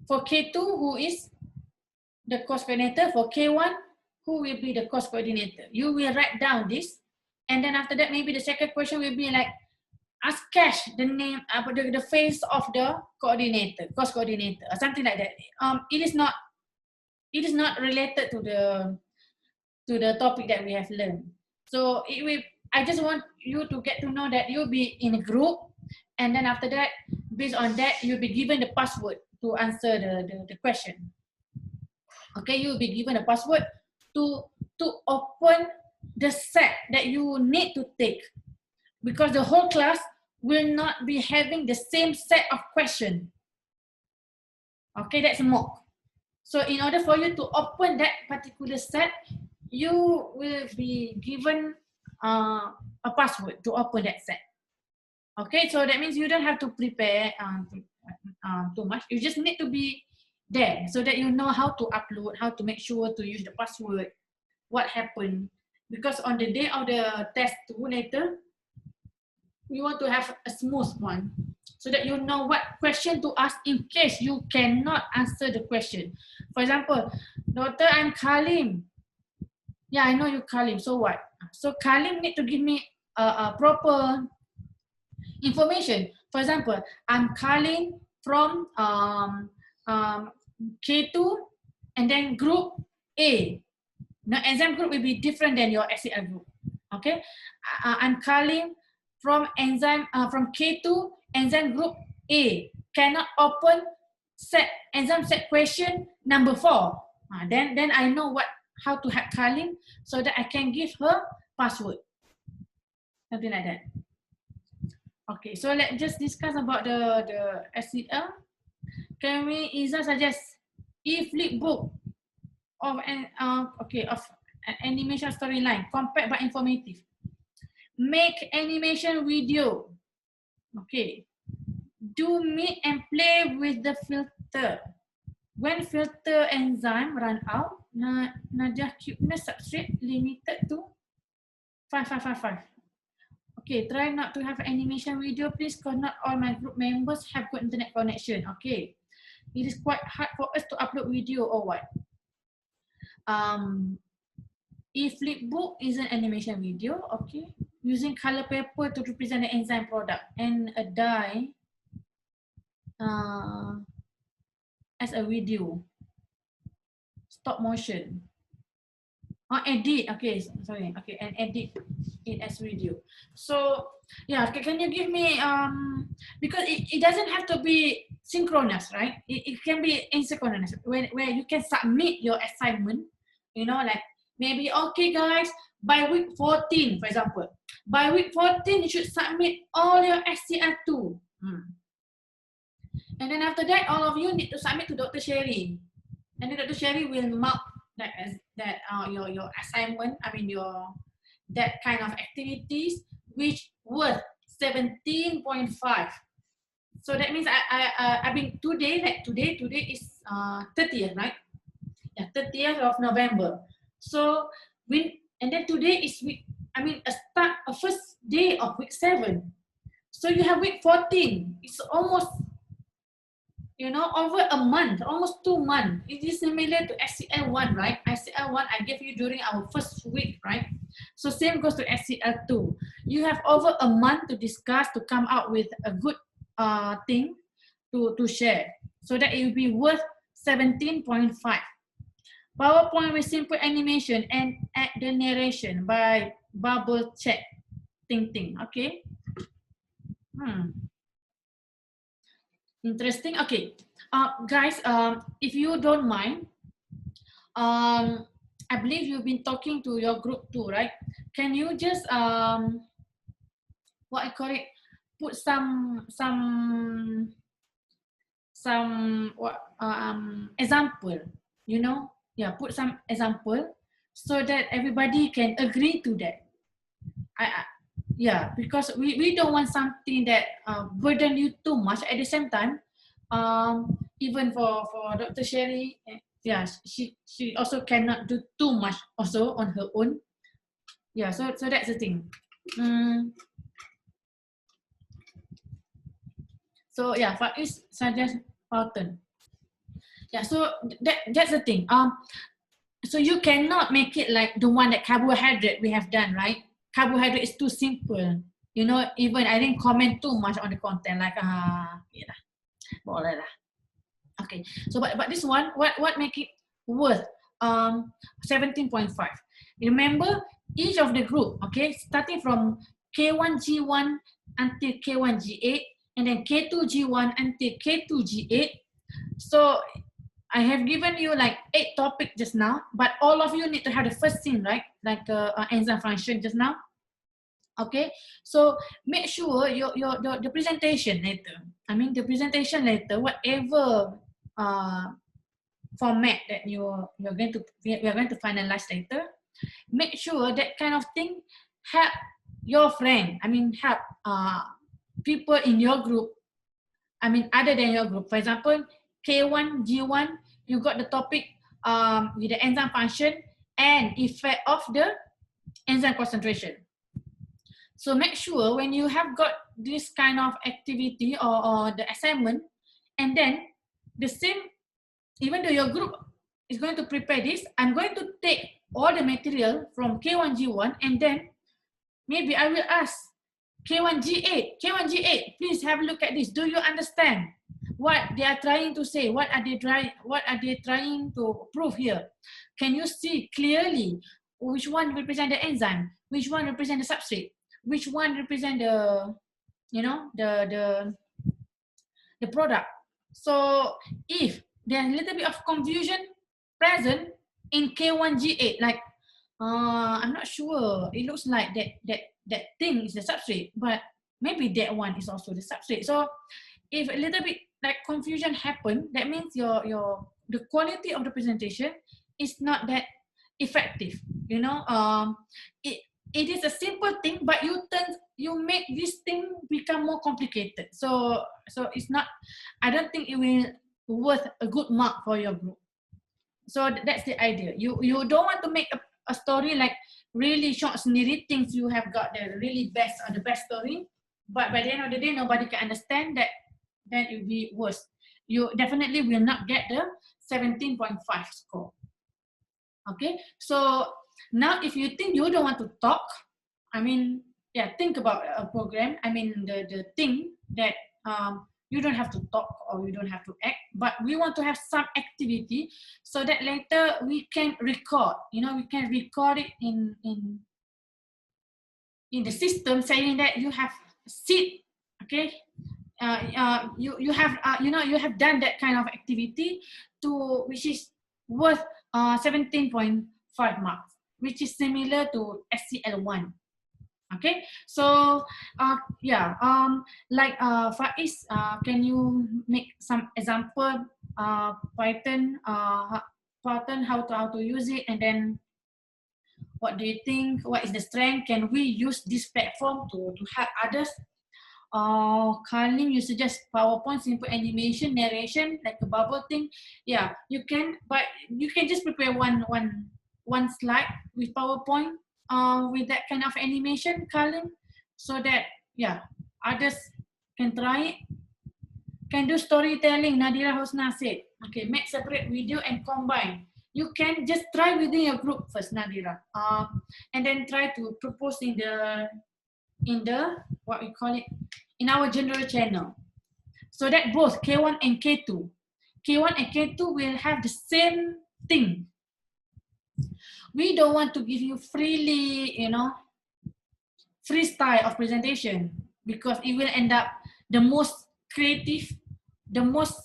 For K2, who is the course coordinator? For K1, who will be the course coordinator? You will write down this, and then after that, maybe the second question will be like, ask Cash the name, the face of the coordinator, course coordinator, or something like that. It is not related to the topic that we have learned. So I just want you to get to know that you'll be in a group, and then after that, based on that, you'll be given the password to answer the question. Okay, you'll be given a password to open the set that you need to take, because the whole class will not be having the same set of questions. Okay, that's a mock. So in order for you to open that particular set, you will be given a password to open that set. Okay, so that means you don't have to prepare too much. You just need to be there so that you know how to upload, how to make sure to use the password, what happened. Because on the day of the test later, we want to have a smooth one so that you know what question to ask in case you cannot answer the question. For example, Doctor, I'm Kalim. Yeah, I know you Kalim. So what? So Kalim need to give me a proper information. For example, I'm Kalim from K2 and then group A. Now, enzyme group will be different than your SCL group. Okay, I'm Kalim from from K2 enzyme group A. Cannot open enzyme set question number 4. Then I know how to hack Kalim so that I can give her password. Something like that. Okay, so let's just discuss about the SCL. Can we Iza suggest e-flip book of an animation storyline, compact but informative. Make animation video. Okay. Do meet and play with the filter. When filter enzyme run out, Nadia cuteness substrate limited to 5555. Okay, try not to have animation video, please, because not all my group members have good internet connection. Okay. It is quite hard for us to upload video or what? E-flip book is an animation video, okay. Using color paper to represent the enzyme product and a dye as a video. Stop motion. Edit, okay, sorry, okay, and edit it as video. So, yeah, can you give me, because it doesn't have to be synchronous, right? It can be asynchronous, where you can submit your assignment, you know, like maybe, okay guys, by week 14, for example, by week 14, you should submit all your SCL2. And then after that, all of you need to submit to Dr. Sherry. And then Dr. Sherry will mark that as that your assignment, that kind of activities which worth 17.5. So that means today is 30th, right? Yeah, 30th of November. So and then today is a first day of week 7. So you have week 14. It's almost, you know, over a month, almost 2 months. It is similar to SCL1, right? SCL1 I gave you during our first week, right? So same goes to SCL2. You have over a month to discuss, to come out with a good thing to share, so that it will be worth 17.5. PowerPoint with simple animation and add the narration by bubble chat. Ting. Okay. Interesting. Okay, guys, if you don't mind, I believe you've been talking to your group too, right? Can you just put some example, you know? Yeah, put some example so that everybody can agree to that. Yeah, because we don't want something that burden you too much. At the same time, even for Dr. Sherry, yeah, she also cannot do too much also on her own. Yeah, so that's the thing. So yeah, Faiz suggest Pattern. Yeah, so that's the thing. So you cannot make it like the one that carbohydrate we have done, right? Carbohydrate is too simple. You know, even I didn't comment too much on the content, like yeah, boleh lah. Okay, so but this one, what make it worth 17.5? Remember, each of the group, okay, starting from K1G1 until K1G8, and then K2G1 until K2G8. So I have given you like 8 topics just now, but all of you need to have the first thing, right? Like enzyme function just now. Okay, so make sure the presentation later. The presentation later, whatever format that we are going to finalize later, make sure that kind of thing help your friend. Help people in your group. Other than your group. For example, K1, G1, you got the topic with the enzyme function and effect of the enzyme concentration. So make sure when you have got this kind of activity or the assignment, and then the same, even though your group is going to prepare this, I'm going to take all the material from K1G1, and then maybe I will ask K1G8, K1G8, please have a look at this. Do you understand what they are trying to say? What are they trying to prove here? Can you see clearly which one represent the enzyme, which one represent the substrate, which one represent the, you know, the product? So if there's a little bit of confusion present in K1G8, like I'm not sure, it looks like that thing is the substrate, but maybe that one is also the substrate. So if a little bit like confusion happen, that means the quality of the presentation is not that effective. You know, it is a simple thing, but you make this thing become more complicated. So it's not, I don't think it will worth a good mark for your group. So that's the idea. You don't want to make a story like really short sendiri, things you have got the really best or the best story, but by the end of the day nobody can understand that, then it will be worse. You definitely will not get the 17.5 score. Okay, so now if you think you don't want to talk, I mean, yeah, think about a program. I mean, the thing that you don't have to talk or you don't have to act, but we want to have some activity so that later we can record. You know, we can record it in the system, saying that you have sit, okay, you have you have done that kind of activity to which is worth 17.5 marks, which is similar to SCL1. Okay, so like Faiz, can you make some example Python how to use it, and then what do you think? What is the strength? Can we use this platform to help others? Carlin, you suggest PowerPoint, simple animation, narration, like a bubble thing. Yeah, you can, but you can just prepare one slide with PowerPoint with that kind of animation, Carlin, so that, yeah, others can try it. Can do storytelling, Nadira Hosna said. Okay, make separate video and combine. You can just try within your group first, Nadira, and then try to propose in the what we call it, in our general channel, so that both K1 and K2 and K2 will have the same thing. We don't want to give you freely, you know, freestyle of presentation, because it will end up the most creative, the most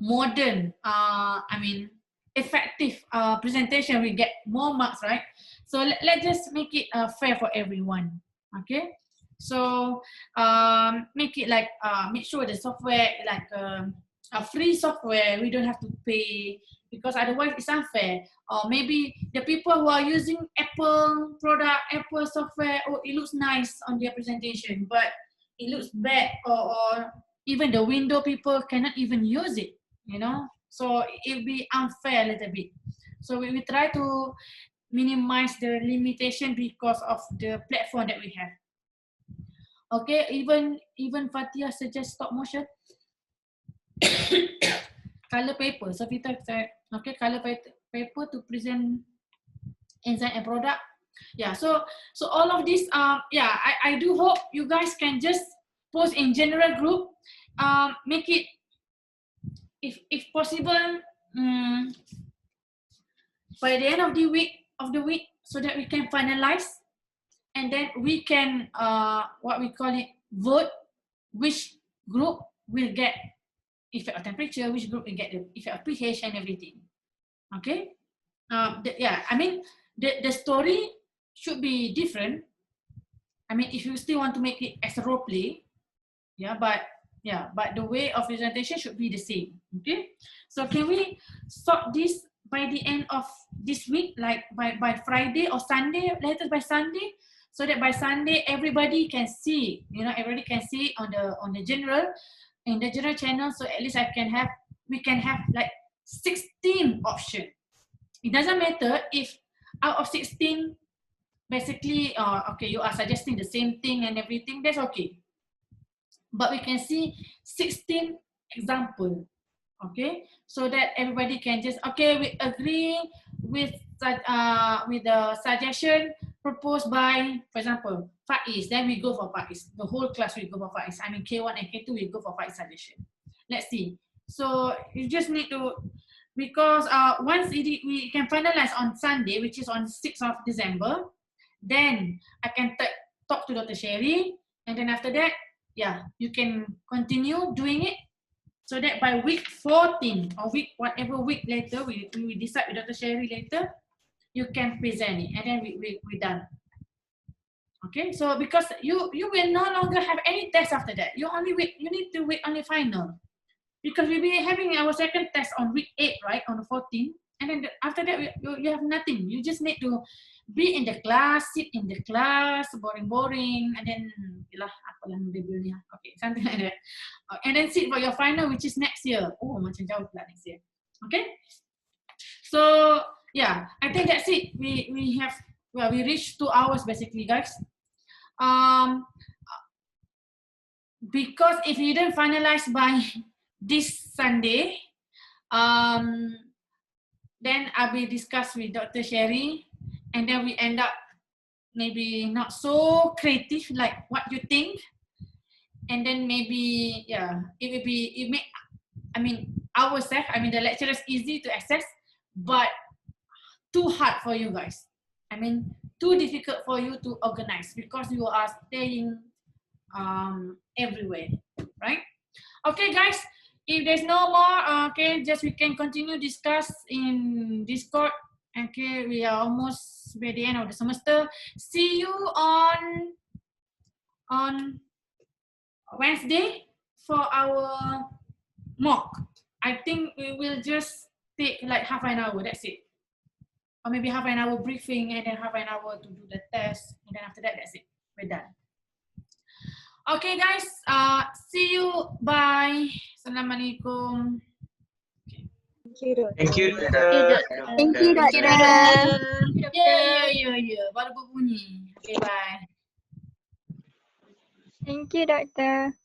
modern, I mean, effective presentation. We get more marks, right? So let's just make it fair for everyone. Okay, so make it like make sure the software like a free software. We don't have to pay, because otherwise it's unfair. Or maybe the people who are using Apple product, Apple software, oh, it looks nice on their presentation, but it looks bad, or even the window people cannot even use it, you know. So it'll be unfair a little bit. So we try to minimize the limitation because of the platform that we have. Okay, even Fatia suggests stop motion. Color paper. So Vita said, okay, color paper to present enzyme and product. Yeah, so all of this, yeah, I do hope you guys can just post in general group, make it, if possible, by the end of the week, so that we can finalize, and then we can what we call it, vote which group will get effect of temperature, which group will get the effect of pH and everything. Okay, yeah, I mean the story should be different. I mean, if you still want to make it as a role play, yeah, but the way of presentation should be the same. Okay, so can we sort this by the end of this week, like by Friday or Sunday, latest by Sunday, so that by Sunday everybody can see, you know, everybody can see on the general, in the general channel. So at least we can have like 16 options. It doesn't matter if out of 16 basically, okay, you are suggesting the same thing and everything, that's okay. But we can see 16 example, okay? So that everybody can just, okay, we agree with the suggestion proposed by, for example, Faiz, then we go for Faiz. The whole class will go for Faiz. I mean, K1 and K2 will go for Faiz suggestion. Let's see. So you just need to, because once we can finalize on Sunday, which is on 6th of December, then I can talk to Dr. Sherry, and then after that, yeah, you can continue doing it, so that by week 14 or whatever week later, we decide with Dr. Sherry later, you can present it, and then we're done. Okay, so because you will no longer have any test after that. You need to wait only final. Because we'll be having our second test on week 8, right, on the 14th, and then after that you have nothing. You just need to be in the class, sit in the class, boring, and then okay, something like that, and then sit for your final, which is next year. Oh, macam jauh pula next year. Okay, so yeah, I think that's it. We reached 2 hours basically, guys. Because if you didn't finalize by this Sunday, then I will discuss with Dr. Sherry, and then we end up maybe not so creative like what you think, and then maybe, yeah, it may, I mean, ourselves, I mean, the lecturers easy to access, but too hard for you guys. I mean, too difficult for you to organize because you are staying everywhere, right? Okay, guys, if there's no more, okay, just we can continue discuss in Discord. Okay, we are almost by the end of the semester. See you on Wednesday for our mock. I think we will just take like half an hour, that's it. Or maybe half an hour briefing and then half an hour to do the test, and then after that, that's it. We're done. Okay, guys. See you. Bye. Assalamualaikum. Thank you, Thank you, doctor. Yeah. Baru berbunyi. Okay, bye. Thank you, doctor.